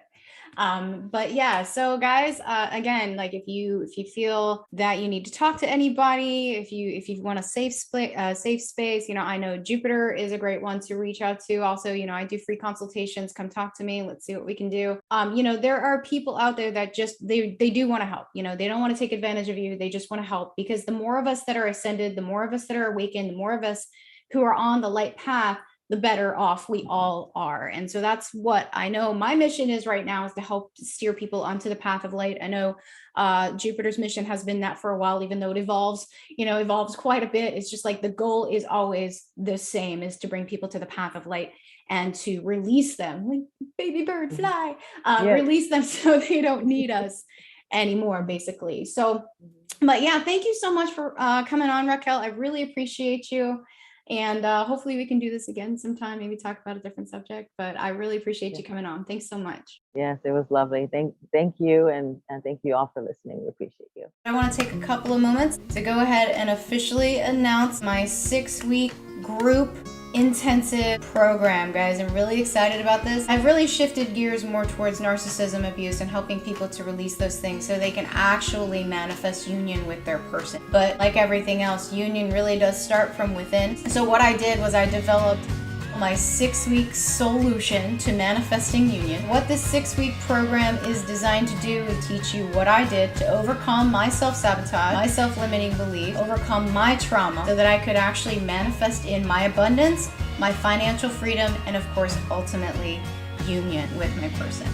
[SPEAKER 1] But yeah, so guys, again, like if you feel that you need to talk to anybody, if you want a safe space, I know Jupiter is a great one to reach out to. Also, I do free consultations. Come talk to me. Let's see what we can do. There are people out there that just they do want to help. They don't want to take advantage of you. They just want to help, because the more of us that are ascended, the more of us that are awakened, the more of us who are on the light path, the better off we all are. And so that's what I know my mission is right now, is to help steer people onto the path of light. I know Jupiter's mission has been that for a while, even though it evolves quite a bit. It's just like the goal is always the same, is to bring people to the path of light. and to release them, like baby bird fly,
[SPEAKER 3] Yeah.
[SPEAKER 1] release them so they don't need us anymore, basically. So, but yeah, thank you so much for coming on, Raquel. I really appreciate you. And hopefully we can do this again sometime, maybe talk about a different subject, but I really appreciate you coming on. Thanks so much.
[SPEAKER 3] Yes, it was lovely. Thank you. And thank you all for listening. We appreciate you.
[SPEAKER 1] I want to take a couple of moments to go ahead and officially announce my 6-week group intensive program, guys. I'm really excited about this. I've really shifted gears more towards narcissism abuse and helping people to release those things so they can actually manifest union with their person. But like everything else, union really does start from within. So what I did was I developed my 6-week solution to manifesting union. What this 6-week program is designed to do is teach you what I did to overcome my self-sabotage, my self-limiting belief, overcome my trauma so that I could actually manifest in my abundance, my financial freedom, and of course, ultimately, union with my person.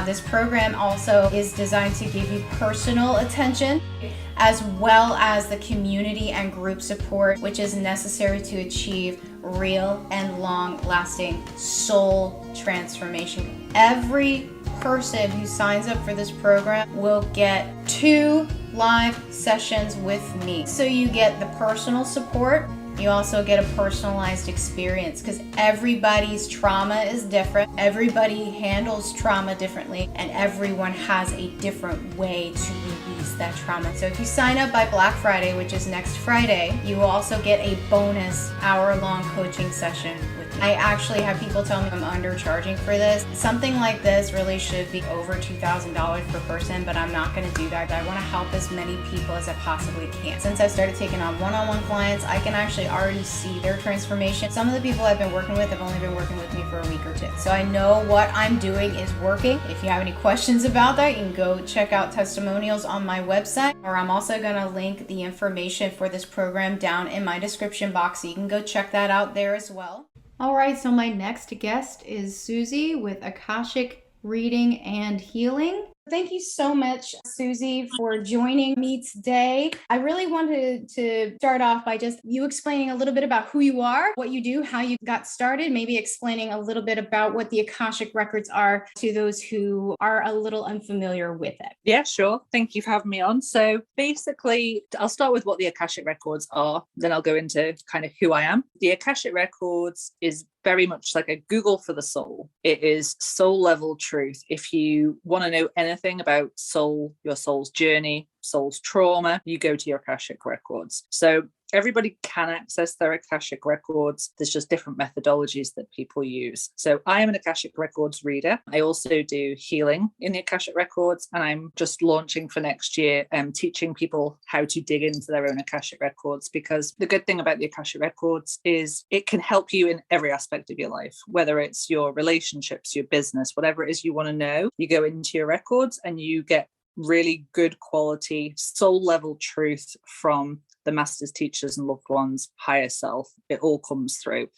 [SPEAKER 1] This program also is designed to give you personal attention as well as the community and group support, which is necessary to achieve real and long-lasting soul transformation. Every person who signs up for this program will get 2 live sessions with me. So you get the personal support. You also get a personalized experience because everybody's trauma is different. Everybody handles trauma differently, and everyone has a different way to release that trauma. So if you sign up by Black Friday, which is next Friday, you will also get a bonus hour-long coaching session with me. I actually have people tell me I'm undercharging for this. Something like this really should be over $2,000 per person, but I'm not going to do that. I want to help as many people as I possibly can. Since I started taking on one-on-one clients, I can actually already see their transformation. Some of the people I've been working with have only been working with me for a week or 2. So I know what I'm doing is working. If you have any questions about that, you can go check out testimonials on my website, or I'm also going to link the information for this program down in my description box, so you can go check that out there as well. All right, so my next guest is Susie with Akashic Reading and Healing. Thank you so much, Susie, for joining me today. I really wanted to start off by just you explaining a little bit about who you are, what you do, how you got started, maybe explaining a little bit about what the Akashic Records are to those who are a little unfamiliar with it.
[SPEAKER 2] Yeah, sure. Thank you for having me on. So basically, I'll start with what the Akashic Records are, then I'll go into kind of who I am. The Akashic Records is very much like a Google for the soul. It is soul level truth. If you want to know anything about soul, your soul's journey, soul's trauma, you go to your Akashic Records. So everybody can access their Akashic Records. There's just different methodologies that people use. So I am an Akashic Records reader. I also do healing in the Akashic Records, and I'm just launching for next year, teaching people how to dig into their own Akashic Records, because the good thing about the Akashic Records is it can help you in every aspect of your life, whether it's your relationships, your business, whatever it is you want to know. You go into your records and you get really good quality soul level truth from the masters, teachers and loved ones, higher self. It all comes through,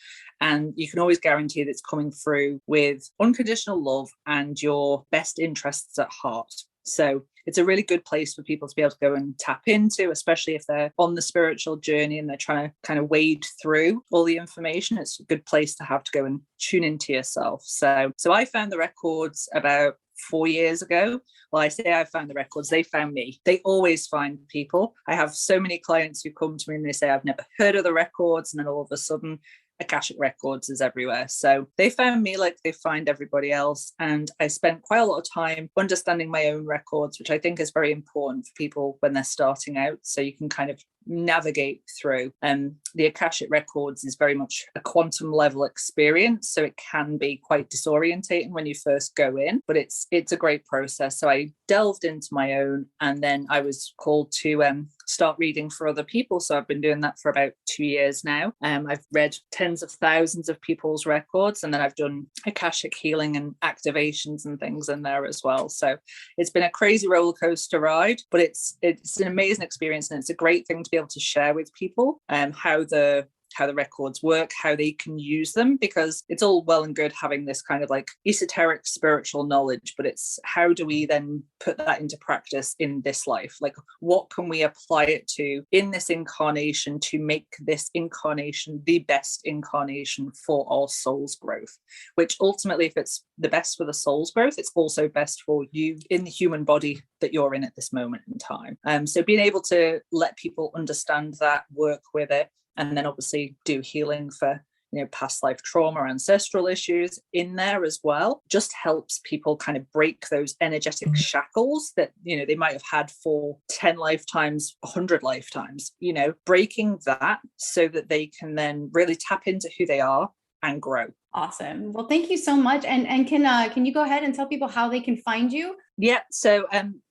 [SPEAKER 2] and you can always guarantee that it's coming through with unconditional love and your best interests at heart. So it's a really good place for people to be able to go and tap into, especially if they're on the spiritual journey and they're trying to kind of wade through all the information. It's a good place to have to go and tune into yourself. So I found the records about 4 years ago. Well, I say I found the records, they found me. They always find people. I have so many clients who come to me and they say, I've never heard of the records. And then all of a sudden, Akashic Records is everywhere. So they found me like they find everybody else. And I spent quite a lot of time understanding my own records, which I think is very important for people when they're starting out. So you can kind of navigate through. The Akashic Records is very much a quantum level experience. So it can be quite disorientating when you first go in, but it's a great process. So I delved into my own, and then I was called to start reading for other people. So I've been doing that for about 2 years now. I've read tens of thousands of people's records, and then I've done Akashic healing and activations and things in there as well. So it's been a crazy roller coaster ride, but it's an amazing experience, and it's a great thing to be able to share with people how the how the records work, how they can use them, because it's all well and good having this kind of like esoteric spiritual knowledge, but it's how do we then put that into practice in this life? Like, what can we apply it to in this incarnation to make this incarnation the best incarnation for our soul's growth? Which ultimately, if it's the best for the soul's growth, it's also best for you in the human body that you're in at this moment in time. So being able to let people understand that, work with it, and then obviously do healing for, you know, past life trauma, ancestral issues in there as well, just helps people kind of break those energetic shackles that, you know, they might have had for 10 lifetimes, 100 lifetimes, you know, breaking that so that they can then really tap into who they are and grow.
[SPEAKER 1] Awesome. Well, thank you so much. And can you go ahead and tell people how they can find you?
[SPEAKER 2] Yeah. So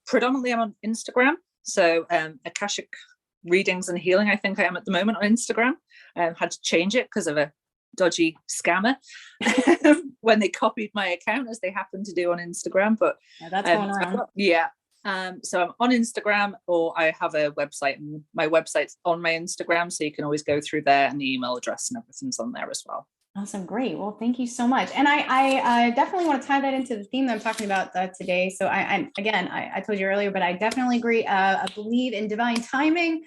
[SPEAKER 2] predominantly I'm on Instagram. So Akashic Readings and Healing, I think I am at the moment on Instagram. Had to change it because of a dodgy scammer when they copied my account, as they happen to do on Instagram. But
[SPEAKER 1] yeah, that's going around.
[SPEAKER 2] Yeah. So I'm on Instagram, or I have a website, and my website's on my Instagram, so you can always go through there, and the email address and everything's on there as well.
[SPEAKER 1] Awesome. Great. Well, thank you so much. And I definitely want to tie that into the theme that I'm talking about today. So I told you earlier, but I definitely agree. I believe in divine timing.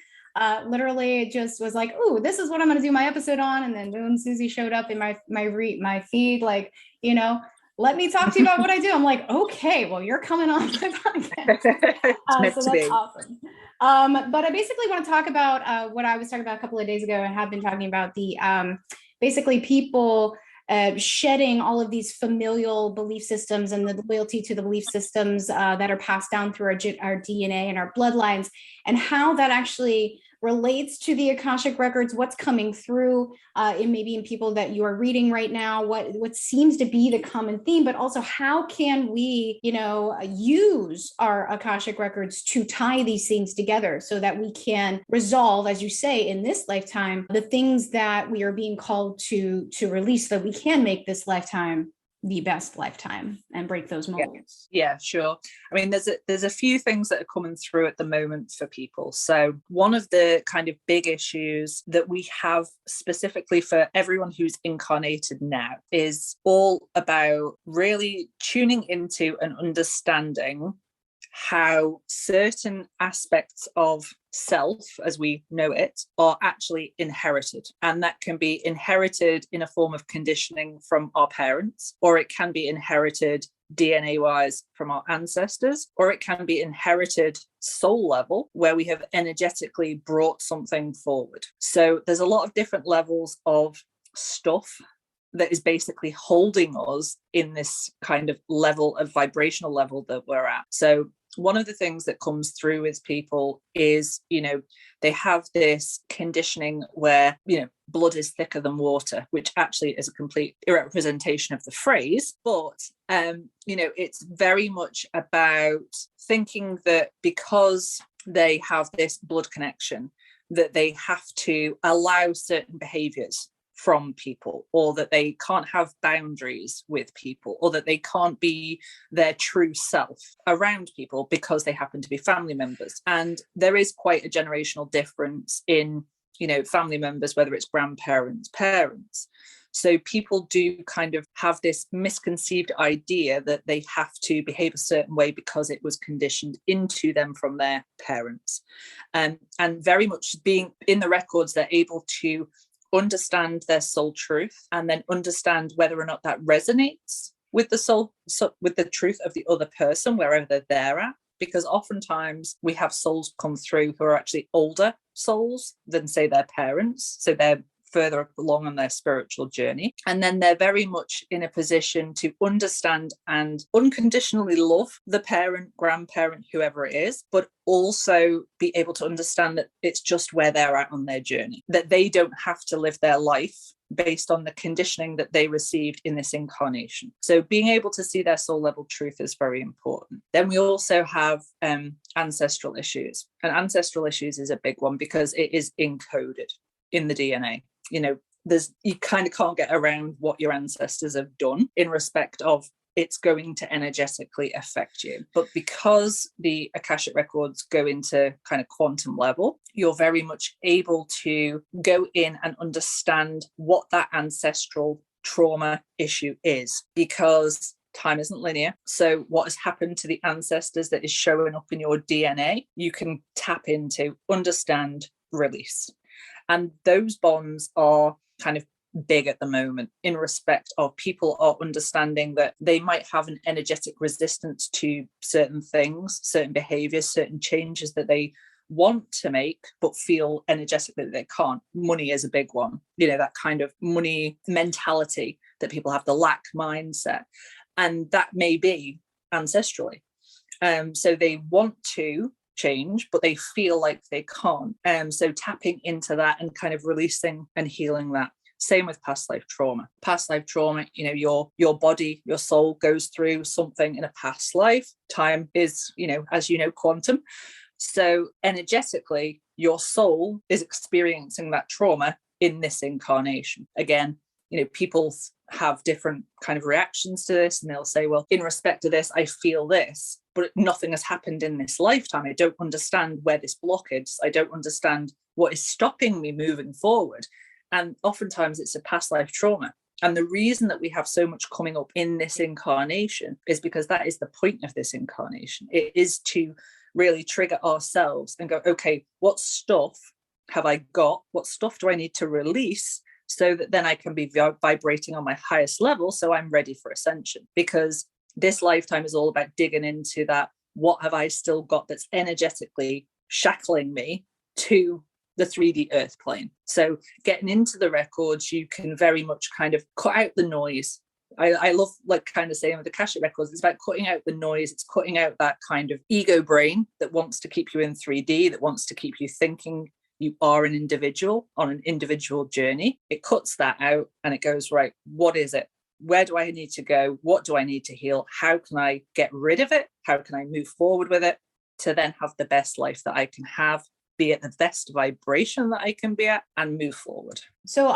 [SPEAKER 1] Literally it just was like, oh, this is what I'm going to do my episode on. And then boom, Susie showed up in my feed, like, you know, let me talk to you about what I do. I'm like, okay, well, you're coming on my podcast. So that's awesome. But I basically want to talk about what I was talking about a couple of days ago. I have been talking about the basically people shedding all of these familial belief systems and the loyalty to the belief systems that are passed down through our DNA and our bloodlines, and how that actually relates to the Akashic Records, what's coming through in maybe in people that you are reading right now, what seems to be the common theme, but also how can we, you know, use our Akashic Records to tie these things together so that we can resolve, as you say, in this lifetime, the things that we are being called to release, so that we can make this lifetime the best lifetime and break those molds.
[SPEAKER 2] Yeah, sure. I mean, there's a few things that are coming through at the moment for people. So one of the kind of big issues that we have specifically for everyone who's incarnated now is all about really tuning into and understanding how certain aspects of self, as we know it, are actually inherited. And that can be inherited in a form of conditioning from our parents, or it can be inherited DNA-wise from our ancestors, or it can be inherited soul level, where we have energetically brought something forward. So there's a lot of different levels of stuff that is basically holding us in this kind of level of vibrational level that we're at. So one of the things that comes through with people is, you know, they have this conditioning where, you know, blood is thicker than water, which actually is a complete irrepresentation of the phrase. But, you know, it's very much about thinking that because they have this blood connection, that they have to allow certain behaviors from people, or that they can't have boundaries with people, or that they can't be their true self around people because they happen to be family members. And there is quite a generational difference in, you know, family members, whether it's grandparents, parents. So people do kind of have this misconceived idea that they have to behave a certain way because it was conditioned into them from their parents. And very much being in the records, they're able to understand their soul truth, and then understand whether or not that resonates with the soul, with the truth of the other person, wherever they're at. Because oftentimes we have souls come through who are actually older souls than, say, their parents. So they're further along on their spiritual journey. And then they're very much in a position to understand and unconditionally love the parent, grandparent, whoever it is, but also be able to understand that it's just where they're at on their journey, that they don't have to live their life based on the conditioning that they received in this incarnation. So being able to see their soul level truth is very important. Then we also have ancestral issues. And ancestral issues is a big one because it is encoded in the DNA. You know, you kind of can't get around what your ancestors have done in respect of it's going to energetically affect you. But because the Akashic Records go into kind of quantum level, you're very much able to go in and understand what that ancestral trauma issue is, because time isn't linear. So what has happened to the ancestors that is showing up in your DNA, you can tap into, understand, release. And those bonds are kind of big at the moment in respect of people are understanding that they might have an energetic resistance to certain things, certain behaviors, certain changes that they want to make but feel energetically that they can't. Money is a big one, that kind of money mentality that people have, the lack mindset, and that may be ancestrally. So they want to change but they feel like they can't, so tapping into that and kind of releasing and healing that. Same with past life trauma. Your body, your soul goes through something in a past life. Time is, as you know, quantum. So energetically, your soul is experiencing that trauma in this incarnation. Again, people have different kind of reactions to this, and they'll say, well, in respect to this, I feel this, but nothing has happened in this lifetime. I don't understand where this block is. I don't understand what is stopping me moving forward. And oftentimes it's a past life trauma. And the reason that we have so much coming up in this incarnation is because that is the point of this incarnation. It is to really trigger ourselves and go, okay, what stuff have I got? What stuff do I need to release so that then I can be vibrating on my highest level so I'm ready for ascension? Because this lifetime is all about digging into that. What have I still got that's energetically shackling me to the 3D earth plane? So getting into the records, you can very much kind of cut out the noise. I love kind of saying with the Akashic Records, it's about cutting out the noise. It's cutting out that kind of ego brain that wants to keep you in 3D, that wants to keep you thinking you are an individual on an individual journey. It cuts that out and it goes, right, what is it? Where do I need to go? What do I need to heal? How can I get rid of it? How can I move forward with it to then have the best life that I can have, be at the best vibration that I can be at, and move forward?
[SPEAKER 1] So,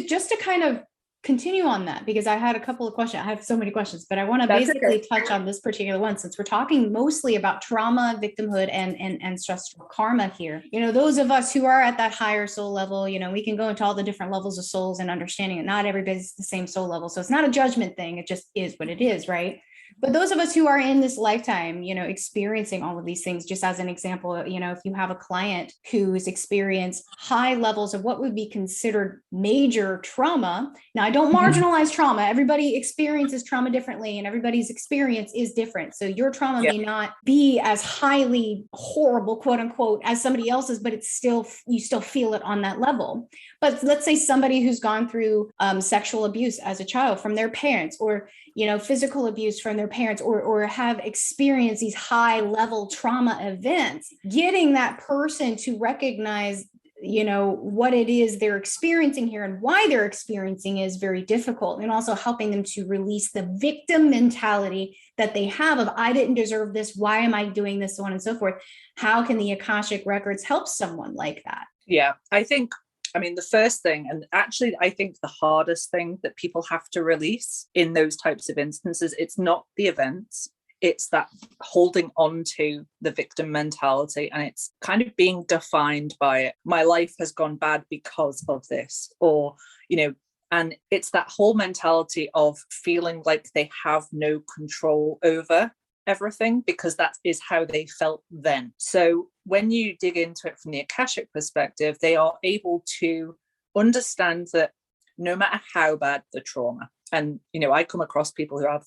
[SPEAKER 1] just to kind of continue on that, because I had a couple of questions. I have so many questions, but I want to basically touch on this particular one, since we're talking mostly about trauma, victimhood, and ancestral karma here. Those of us who are at that higher soul level, we can go into all the different levels of souls and understanding it. Not everybody's the same soul level. So it's not a judgment thing. It just is what it is, right? But those of us who are in this lifetime, experiencing all of these things, just as an example, if you have a client who's experienced high levels of what would be considered major trauma. Now, I don't marginalize trauma. Everybody experiences trauma differently and everybody's experience is different. So your trauma may not be as highly horrible, quote unquote, as somebody else's, but you still feel it on that level. But let's say somebody who's gone through sexual abuse as a child from their parents, or physical abuse from their parents, or have experienced these high level trauma events, getting that person to recognize, what it is they're experiencing here and why they're experiencing is very difficult. And also helping them to release the victim mentality that they have of, I didn't deserve this. Why am I doing this? So on and so forth. How can the Akashic Records help someone like that?
[SPEAKER 2] Yeah, the first thing, and actually I think the hardest thing that people have to release in those types of instances, it's not the events, it's that holding on to the victim mentality, and it's kind of being defined by it. My life has gone bad because of this, or, and it's that whole mentality of feeling like they have no control over everything because that is how they felt then. So when you dig into it from the Akashic perspective, they are able to understand that no matter how bad the trauma, and I come across people who have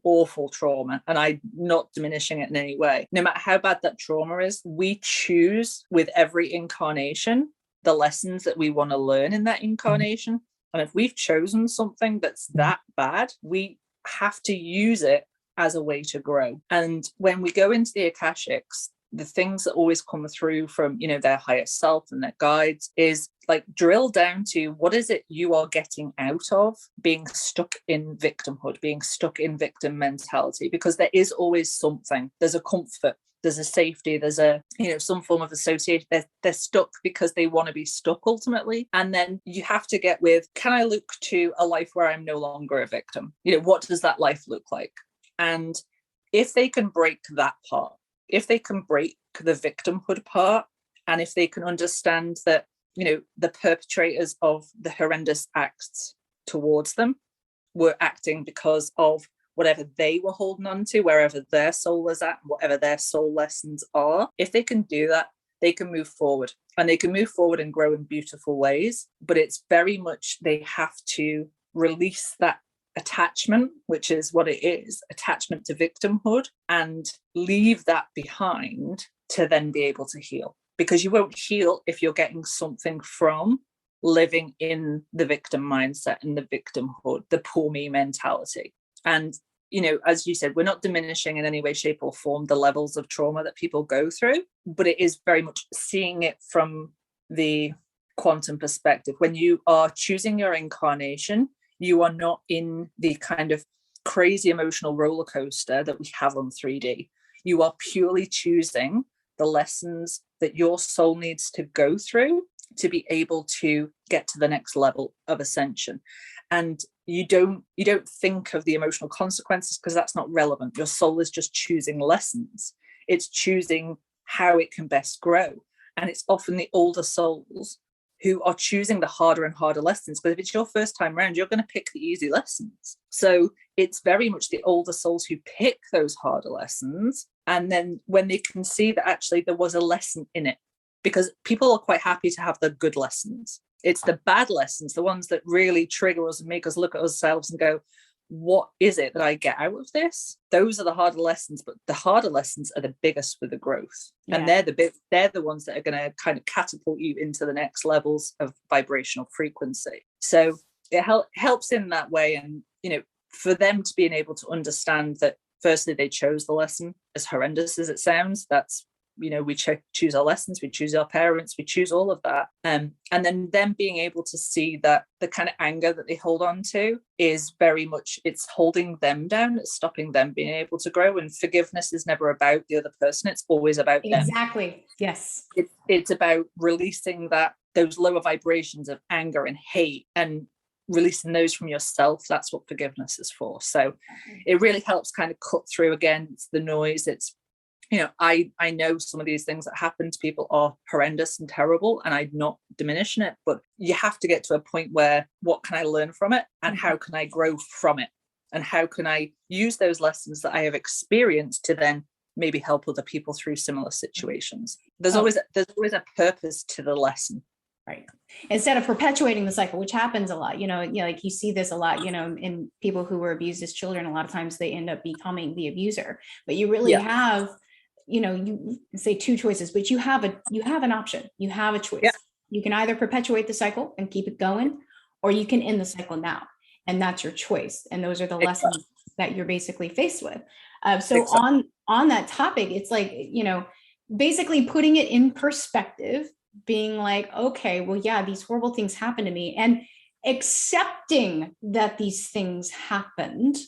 [SPEAKER 2] awful trauma, and I'm not diminishing it in any way, no matter how bad that trauma is, we choose with every incarnation the lessons that we want to learn in that incarnation. And if we've chosen something that's that bad, we have to use it as a way to grow. And when we go into the Akashics, the things that always come through from, their higher self and their guides is like drill down to what is it you are getting out of being stuck in victimhood, being stuck in victim mentality, because there is always something. There's a comfort. there's a safety, there's a, some form of association. They're stuck because they want to be stuck ultimately. And then you have to get with, can I look to a life where I'm no longer a victim? What does that life look like? And if they can break that part, if they can break the victimhood part, and if they can understand that, the perpetrators of the horrendous acts towards them were acting because of whatever they were holding on to, wherever their soul was at, whatever their soul lessons are, if they can do that, they can move forward, and they can move forward and grow in beautiful ways. But it's very much, they have to release that attachment, which is what it is, attachment to victimhood, and leave that behind to then be able to heal. Because you won't heal if you're getting something from living in the victim mindset and the victimhood, the poor me mentality. And, as you said, we're not diminishing in any way, shape or form the levels of trauma that people go through, but it is very much seeing it from the quantum perspective. When you are choosing your incarnation, you are not in the kind of crazy emotional roller coaster that we have on 3D. You are purely choosing the lessons that your soul needs to go through to be able to get to the next level of ascension. And you don't think of the emotional consequences because that's not relevant. Your soul is just choosing lessons. It's choosing how it can best grow. And it's often the older souls who are choosing the harder and harder lessons, because if it's your first time around, you're going to pick the easy lessons. So it's very much the older souls who pick those harder lessons. And then when they can see that actually there was a lesson in it, because people are quite happy to have the good lessons. It's the bad lessons, the ones that really trigger us and make us look at ourselves and go, what is it that I get out of this? Those are the harder lessons, but the harder lessons are the biggest for the growth. Yeah. And they're the ones that are going to kind of catapult you into the next levels of vibrational frequency. So it helps in that way. And, for them to be able to understand that, firstly, they chose the lesson, as horrendous as it sounds. That's, we choose our lessons, we choose our parents, we choose all of that. And then them being able to see that the kind of anger that they hold on to is very much, it's holding them down, it's stopping them being able to grow. And forgiveness is never about the other person, it's always about them.
[SPEAKER 1] Exactly. Yes.
[SPEAKER 2] It's about releasing those lower vibrations of anger and hate, and releasing those from yourself. That's what forgiveness is for. So it really helps kind of cut through against the noise. It's, I know some of these things that happen to people are horrendous and terrible, and I'm not diminishing it, but you have to get to a point where, what can I learn from it, and how can I grow from it, and how can I use those lessons that I have experienced to then maybe help other people through similar situations. There's always a purpose to the lesson.
[SPEAKER 1] Right. Instead of perpetuating the cycle, which happens a lot, like you see this a lot, in people who were abused as children. A lot of times they end up becoming the abuser, but you really have, you say two choices, but you have an option. You have a choice. Yeah. You can either perpetuate the cycle and keep it going, or you can end the cycle now. And that's your choice. And those are the lessons that you're basically faced with. So on that topic, it's like, basically putting it in perspective, being like, okay, well, yeah, these horrible things happened to me, and accepting that these things happened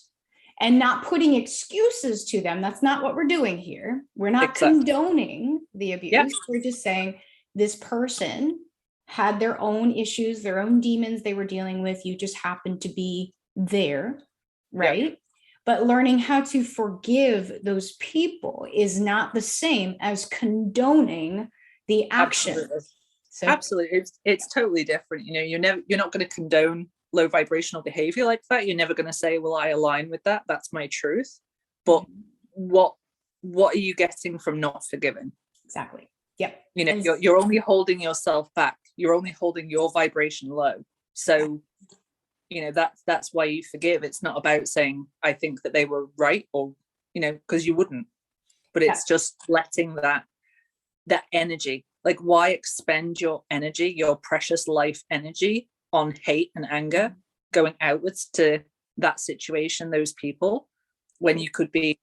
[SPEAKER 1] and not putting excuses to them. That's not what we're doing here. We're not condoning the abuse. Yep. We're just saying this person had their own issues, their own demons they were dealing with. You just happened to be there, right? Yep. But learning how to forgive those people is not the same as condoning the action.
[SPEAKER 2] Absolutely. So, absolutely. It's totally different. You're not going to condone low vibrational behavior like that. You're never going to say, well, I align with that. That's my truth. But what are you getting from not forgiving?
[SPEAKER 1] Exactly. Yep.
[SPEAKER 2] You're only holding yourself back. You're only holding your vibration low. So, that's why you forgive. It's not about saying, I think that they were right, or, because you wouldn't, but it's just letting that energy, like, why expend your energy, your precious life energy, on hate and anger, going outwards to that situation, those people, when you could be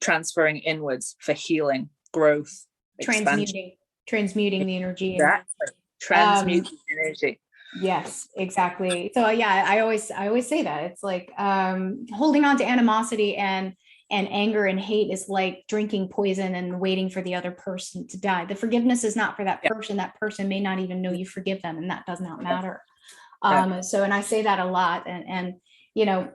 [SPEAKER 2] transferring inwards for healing, growth,
[SPEAKER 1] transmuting the energy.
[SPEAKER 2] Exactly. Transmute the energy.
[SPEAKER 1] Yes, exactly. So yeah, I always say that it's like holding on to animosity and And anger and hate is like drinking poison and waiting for the other person to die. The forgiveness is not for that person. That person may not even know you forgive them, and that does not matter. So, and I say that a lot, and you know,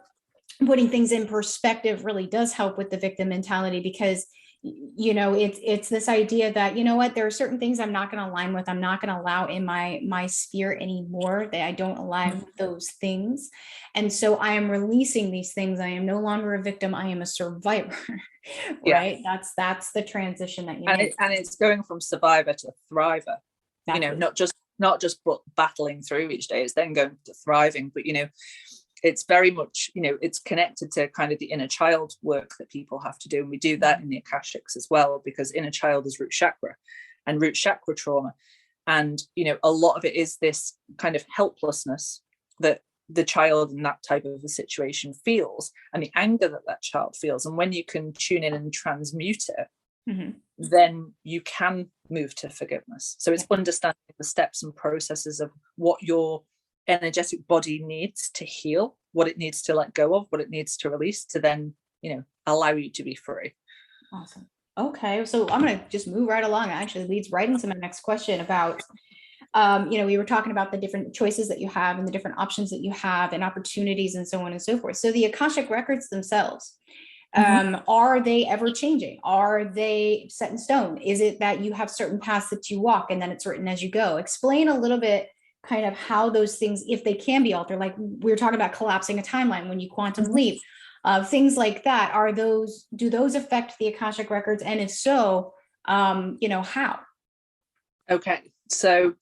[SPEAKER 1] putting things in perspective really does help with the victim mentality, because you know, it's this idea that, you know what, there are certain things I'm not going to align with. I'm not going to allow in my sphere anymore, that I don't align with those things. And so I am releasing these things. I am no longer a victim. I am a survivor. Right. That's the transition that you make.
[SPEAKER 2] And it's going from survivor to thriver. Exactly. You know, not just battling through each day. It's then going to thriving. But, you know, it's very much, you know, it's connected to kind of the inner child work that people have to do. And we do that in the Akashics as well, because inner child is root chakra and root chakra trauma. And, you know, a lot of it is this kind of helplessness that the child in that type of a situation feels, and the anger that child feels. And when you can tune in and transmute it, then you can move to forgiveness. So it's understanding the steps and processes of what your energetic body needs to heal, what it needs to let go of, what it needs to release, to then, you know, allow you to be free.
[SPEAKER 1] Awesome. Okay, so I'm going to just move right along. It actually leads right into my next question about, you know, we were talking about the different choices that you have and the different options that you have and opportunities and so on and so forth. So the Akashic Records themselves, are they ever changing? Are they set in stone? Is it that you have certain paths that you walk and then it's written as you go? Explain a little bit kind of how those things, if they can be altered, like we were talking about collapsing a timeline when you quantum leap, things like that. Do those affect the Akashic Records? And if so, you know, how?
[SPEAKER 2] Okay, so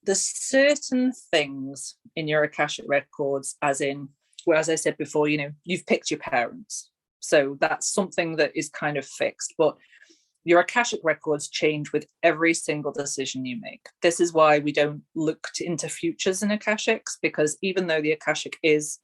[SPEAKER 2] there's certain things in your Akashic Records, as in, well, as I said before, you know, you've picked your parents. So that's something that is kind of fixed, but your Akashic Records change with every single decision you make. This is why we don't look into futures in Akashics, because even though the Akashic is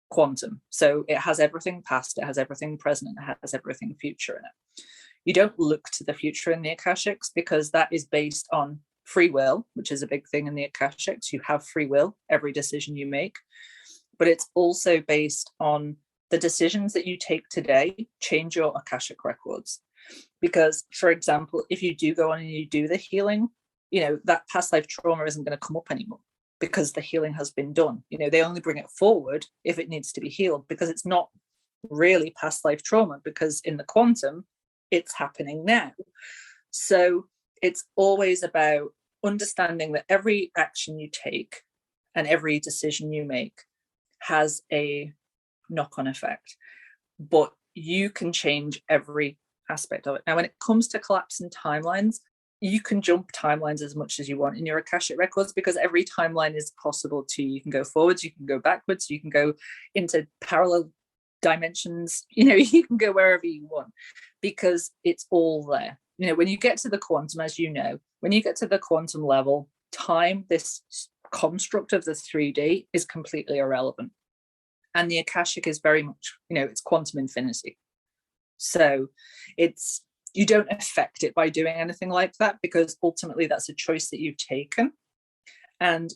[SPEAKER 2] quantum, so it has everything past, it has everything present, it has everything future in it. You don't look to the future in the Akashics, because that is based on free will, which is a big thing in the Akashics. You have free will, every decision you make, but it's also based on the decisions that you take today change your Akashic Records. Because, for example, if you do go on and you do the healing, you know, that past life trauma isn't going to come up anymore, because the healing has been done. You know, they only bring it forward if it needs to be healed, because it's not really past life trauma, because in the quantum, it's happening now. So it's always about understanding that every action you take and every decision you make has a knock-on effect, but you can change every aspect of it. Now, when it comes to collapsing timelines, you can jump timelines as much as you want in your Akashic Records, because every timeline is possible to, you can go forwards, you can go backwards, you can go into parallel dimensions, you know, you can go wherever you want, because it's all there. You know, when you get to the quantum, as you know, when you get to the quantum level, time, this construct of the 3D, is completely irrelevant. And the Akashic is very much, you know, it's quantum infinity. So it's, you don't affect it by doing anything like that, because ultimately that's a choice that you've taken. And,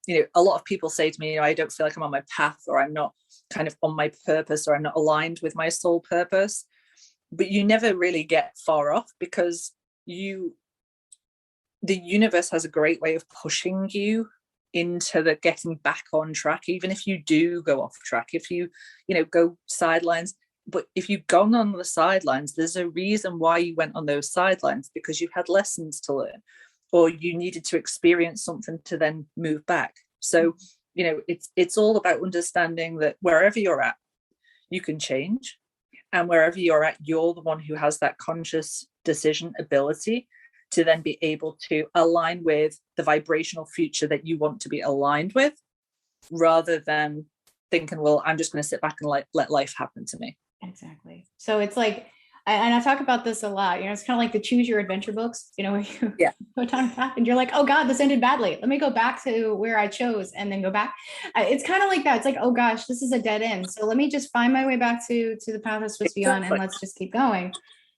[SPEAKER 2] you know, a lot of people say to me, you know, I don't feel like I'm on my path, or I'm not kind of on my purpose, or I'm not aligned with my soul purpose. But you never really get far off, because the universe has a great way of pushing you into the getting back on track, even if you do go off track, if you know, go sidelines. But if you've gone on the sidelines, there's a reason why you went on those sidelines, because you had lessons to learn, or you needed to experience something to then move back. So, you know, it's all about understanding that wherever you're at, you can change. And wherever you're at, you're the one who has that conscious decision ability to then be able to align with the vibrational future that you want to be aligned with, rather than thinking, well, I'm just going to sit back and let life happen to me.
[SPEAKER 1] Exactly. So it's like, and I talk about this a lot, you know, it's kind of like the choose your adventure books, you know, where you go down a path and you're like, oh God, this ended badly. Let me go back to where I chose and then go back. It's kind of like that. It's like, oh gosh, this is a dead end. So let me just find my way back to the path I'm supposed to be on, and let's just keep going.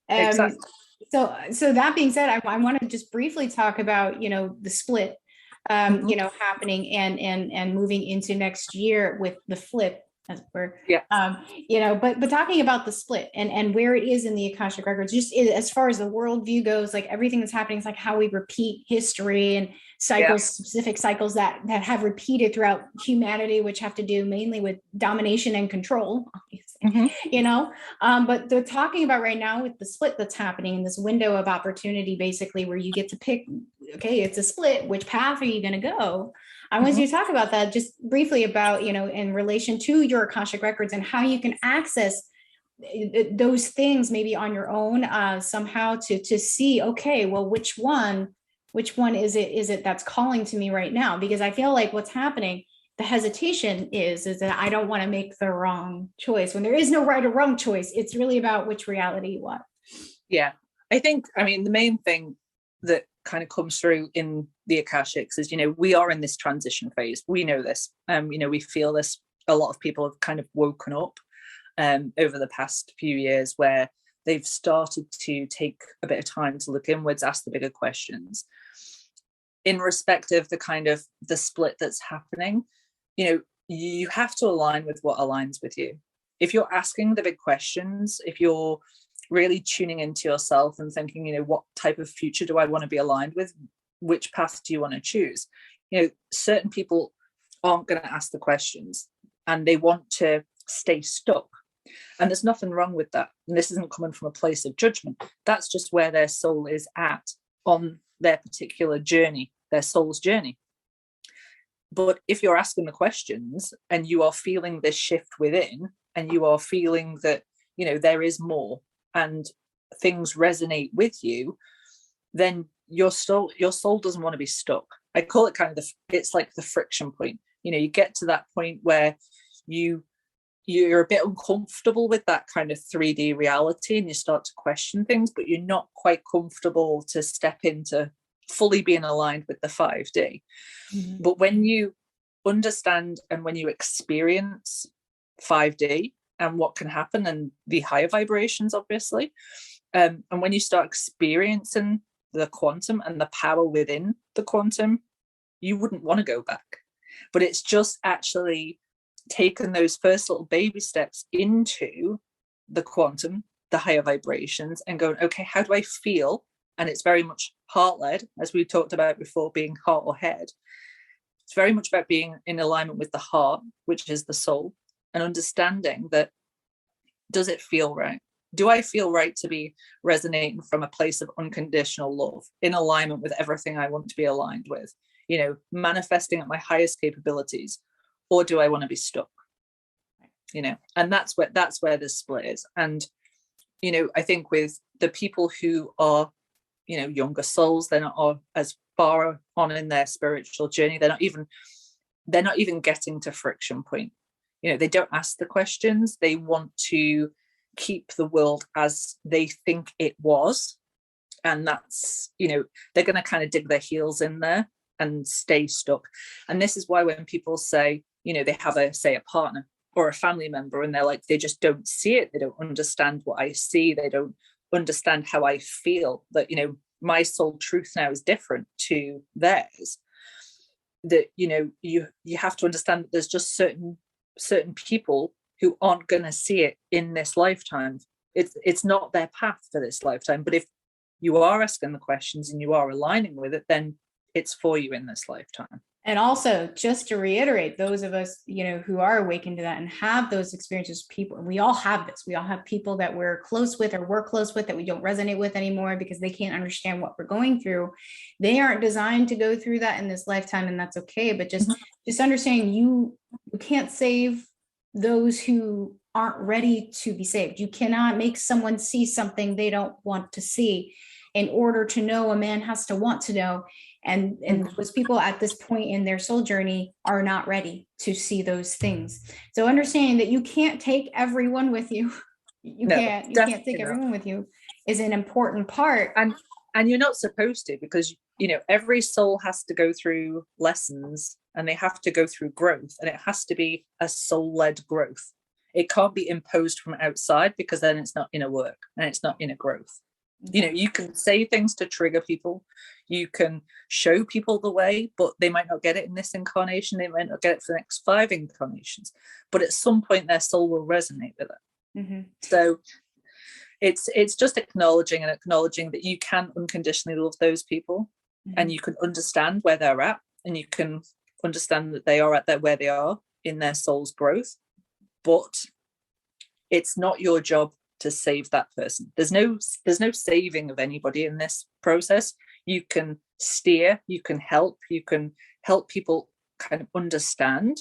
[SPEAKER 2] Exactly.
[SPEAKER 1] So that being said, I want to just briefly talk about, you know, the split, you know, happening and moving into next year with the flip. as it were.
[SPEAKER 2] Yeah.
[SPEAKER 1] But talking about the split and where it is in the Akashic Records, just as far as the worldview goes, like everything that's happening is like how we repeat history and cycles, specific cycles that have repeated throughout humanity, which have to do mainly with domination and control, obviously, but they're talking about right now with the split that's happening in this window of opportunity, basically, where you get to pick, okay, it's a split, which path are you going to go? I want you to talk about that just briefly about, in relation to your Akashic Records and how you can access those things maybe on your own somehow to see, okay, well, which one is it that's calling to me right now? Because I feel like what's happening, the hesitation is that I don't want to make the wrong choice when there is no right or wrong choice. It's really about which reality you want.
[SPEAKER 2] Yeah. The main thing that kind of comes through in the Akashics is, we are in this transition phase. We know this. We feel this. A lot of people have kind of woken up over the past few years where they've started to take a bit of time to look inwards, ask the bigger questions. In respect of the kind of the split that's happening, you have to align with what aligns with you. If you're asking the big questions, if you're really tuning into yourself and thinking, what type of future do I want to be aligned with? Which path do you want to choose? Certain people aren't going to ask the questions and they want to stay stuck. And there's nothing wrong with that. And this isn't coming from a place of judgment. That's just where their soul is at on their particular journey, their soul's journey. But if you're asking the questions and you are feeling this shift within and you are feeling that, there is more, and things resonate with you, then your soul doesn't want to be stuck. I call it kind of it's like the friction point. You get to that point where you're a bit uncomfortable with that kind of 3D reality and you start to question things, but you're not quite comfortable to step into fully being aligned with the 5D. But when you understand and when you experience 5D and what can happen and the higher vibrations, obviously, and when you start experiencing the quantum and the power within the quantum, you wouldn't want to go back. But it's just actually taken those first little baby steps into the quantum, the higher vibrations, and going, okay, how do I feel? And it's very much heart-led, as we talked about before, being heart or head. It's very much about being in alignment with the heart, which is the soul, and understanding that, does it feel right? Do I feel right to be resonating from a place of unconditional love, in alignment with everything I want to be aligned with, manifesting at my highest capabilities? Or do I want to be stuck? And that's where the split is. And, I think with the people who are, younger souls, they're not as far on in their spiritual journey. They're not even getting to friction point. They don't ask the questions. They want to keep the world as they think it was. And that's, they're going to kind of dig their heels in there and stay stuck. And this is why when people say, they have a partner or a family member and they're like, they just don't see it. They don't understand what I see. They don't understand how I feel, that, my soul truth now is different to theirs. That, you have to understand that there's just certain people who aren't going to see it in this lifetime. It's not their path for this lifetime. But if you are asking the questions and you are aligning with it, then it's for you in this lifetime.
[SPEAKER 1] And also, just to reiterate, those of us, who are awakened to that and have those experiences, people, and we all have this. We all have people that we're close with that we don't resonate with anymore because they can't understand what we're going through. They aren't designed to go through that in this lifetime, and that's okay. But just understanding you can't save those who aren't ready to be saved. You cannot make someone see something they don't want to see. In order to know, a man has to want to know. And those people at this point in their soul journey are not ready to see those things. So understanding that you can't take everyone with you. You can't take everyone with you is an important part.
[SPEAKER 2] And you're not supposed to, because, every soul has to go through lessons and they have to go through growth, and it has to be a soul-led growth. It can't be imposed from outside, because then it's not inner work and it's not inner growth. You know, you can say things to trigger people, you can show people the way, but they might not get it in this incarnation, they might not get it for the next 5 incarnations, but at some point their soul will resonate with it.
[SPEAKER 1] Mm-hmm.
[SPEAKER 2] So it's just acknowledging that you can unconditionally love those people, and you can understand where they're at, and you can understand that they are at where they are in their soul's growth, but it's not your job to save that person. There's no saving of anybody in this process. You can steer, you can help people kind of understand,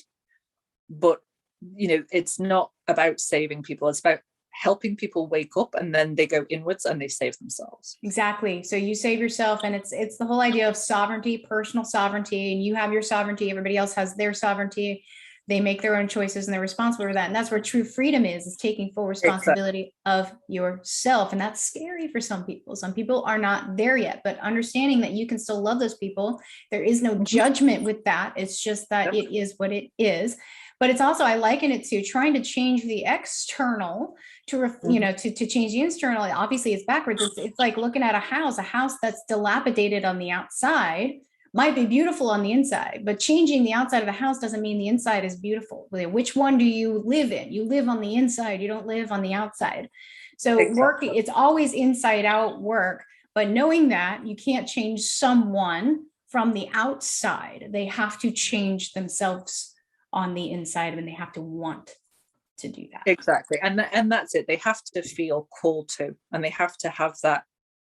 [SPEAKER 2] but you know, it's not about saving people, it's about helping people wake up, and then they go inwards and they save themselves.
[SPEAKER 1] Exactly. So you save yourself, and it's the whole idea of sovereignty, personal sovereignty, and you have your sovereignty, everybody else has their sovereignty. They make their own choices and they're responsible for that. And that's where true freedom is taking full responsibility of yourself. And that's scary for some people. Some people are not there yet, but understanding that you can still love those people. There is no judgment with that. It's just that it is what it is. But it's also, I liken it to trying to change the external to, you know, to change the internal. Obviously it's backwards. It's like looking at a house that's dilapidated on the outside might be beautiful on the inside, but changing the outside of the house doesn't mean the inside is beautiful. Which one do you live in? You live on the inside, you don't live on the outside. So working, it's always inside out work, but knowing that you can't change someone from the outside, they have to change themselves on the inside, and they have to want to do that.
[SPEAKER 2] Exactly. And that's it. They have to feel called to, and they have to have that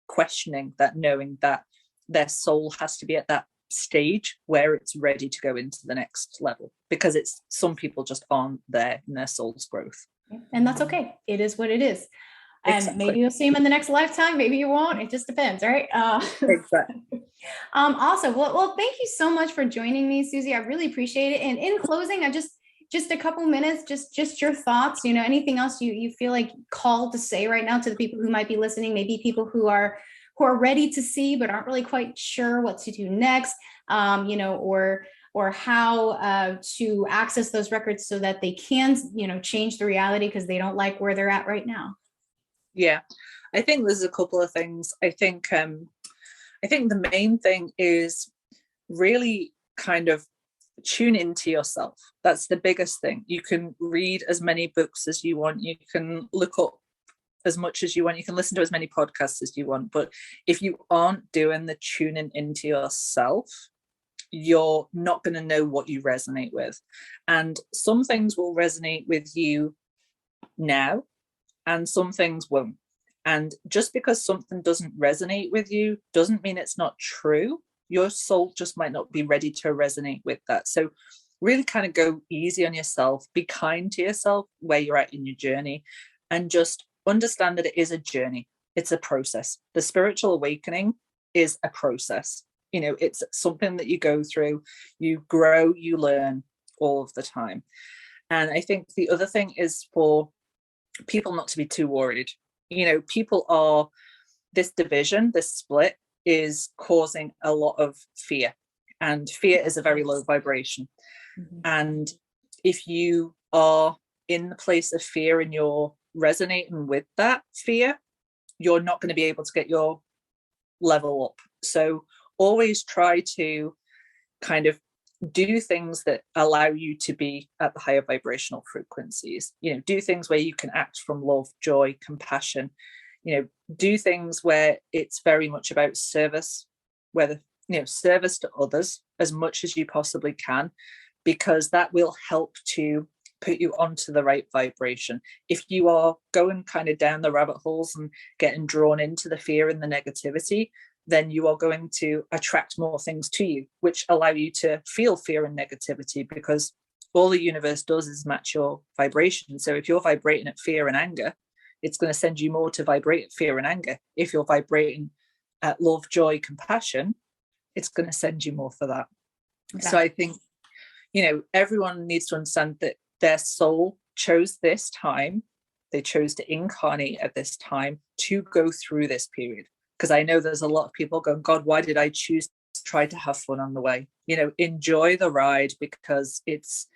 [SPEAKER 2] questioning, that knowing that their soul has to be at that stage where it's ready to go into the next level, because it's some people just aren't there in their soul's growth,
[SPEAKER 1] and that's okay. It is what it is. And maybe you'll see them in the next lifetime, maybe you won't, it just depends, right?
[SPEAKER 2] Exactly.
[SPEAKER 1] Awesome. Well, thank you so much for joining me, Susie. I really appreciate it. And in closing, I just a couple minutes, just your thoughts, you know, anything else you feel like called to say right now to the people who might be listening, maybe people who are ready to see but aren't really quite sure what to do next, you know, or how to access those records so that they can, you know, change the reality because they don't like where they're at right now.
[SPEAKER 2] Yeah, I think there's a couple of things. I think the main thing is really kind of tune into yourself. That's the biggest thing. You can read as many books as you want, you can look up as much as you want, you can listen to as many podcasts as you want, but if you aren't doing the tuning into yourself, you're not going to know what you resonate with. And some things will resonate with you now and some things won't. And just because something doesn't resonate with you doesn't mean it's not true. Your soul just might not be ready to resonate with that. So really kind of go easy on yourself, be kind to yourself where you're at in your journey, and just understand that it is a journey. It's a process. The spiritual awakening is a process. You know, it's something that you go through, you grow, you learn all of the time. And I think the other thing is for people not to be too worried. You know, people are, this division, this split is causing a lot of fear, and fear is a very low vibration. And if you are in the place of fear and you're resonating with that fear, you're not going to be able to get your level up. So always try to kind of do things that allow you to be at the higher vibrational frequencies. You know, do things where you can act from love, joy, compassion. You know, do things where it's very much about service, whether, you know, service to others as much as you possibly can, because that will help to put you onto the right vibration. If you are going kind of down the rabbit holes and getting drawn into the fear and the negativity, then you are going to attract more things to you, which allow you to feel fear and negativity, because all the universe does is match your vibration. So if you're vibrating at fear and anger, it's going to send you more to vibrate at fear and anger. If you're vibrating at love, joy, compassion, it's going to send you more for that. Okay. So I think, you know, everyone needs to understand that their soul chose this time. They chose to incarnate at this time to go through this period. Because I know there's a lot of people going, God, why did I choose to try to have fun on the way? You know, enjoy the ride, because it's,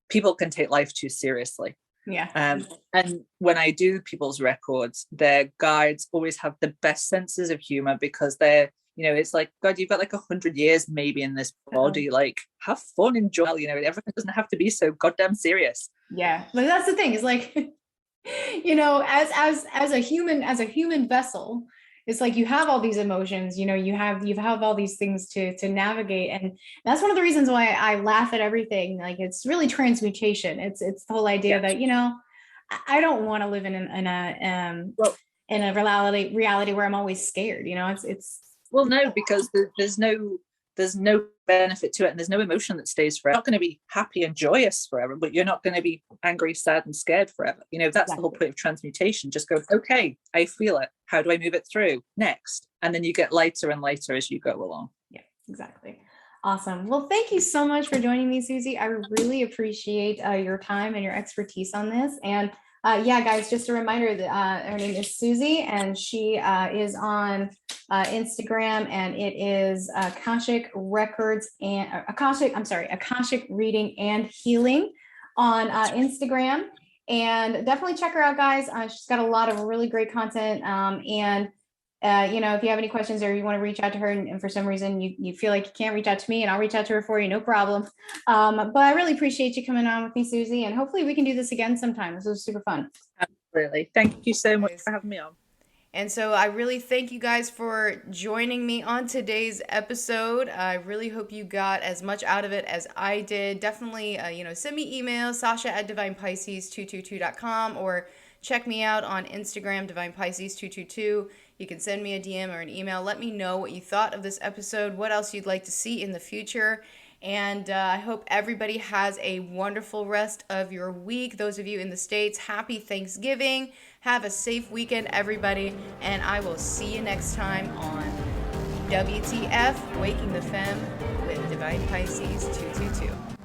[SPEAKER 2] people can take life too seriously.
[SPEAKER 1] Yeah.
[SPEAKER 2] And when I do people's records, their guides always have the best senses of humor, because they're, you know, it's like, God, you've got like 100 years maybe in this body, like have fun, enjoy, you know, everything doesn't have to be so goddamn serious.
[SPEAKER 1] Yeah, but that's the thing, is like, you know, as a human vessel, it's like you have all these emotions, you know, you have all these things to navigate, and that's one of the reasons why I laugh at everything. Like, it's really transmutation. It's the whole idea that, you know, I don't want to live in a reality where I'm always scared. You know, it's
[SPEAKER 2] well, no, because there's no benefit to it, and there's no emotion that stays forever. You're not going to be happy and joyous forever, but you're not going to be angry, sad, and scared forever. You know, that's the whole point of transmutation. Just go, okay, I feel it. How do I move it through? Next. And then you get lighter and lighter as you go along.
[SPEAKER 1] Yeah, exactly. Awesome. Well, thank you so much for joining me, Susie. I really appreciate your time and your expertise on this. And yeah, guys, just a reminder that her name is Susie, and she is on Instagram, and it is Akashic Records and Akashic Reading and Healing on Instagram. And definitely check her out, guys. She's got a lot of really great content. You know, if you have any questions or you want to reach out to her, and for some reason you feel like you can't reach out to me, and I'll reach out to her for you, no problem. But I really appreciate you coming on with me, Susie, and hopefully we can do this again sometime. This was super fun.
[SPEAKER 2] Absolutely. Thank you so much for having me on.
[SPEAKER 1] And so I really thank you guys for joining me on today's episode. I really hope you got as much out of it as I did. Definitely, you know, send me emails, Sasha@divinepisces222.com, or check me out on Instagram, DivinePisces222. You can send me a DM or an email. Let me know what you thought of this episode, what else you'd like to see in the future. And I hope everybody has a wonderful rest of your week. Those of you in the States, happy Thanksgiving. Have a safe weekend, everybody. And I will see you next time on WTF, Waking the Femme with Divine Pisces 222.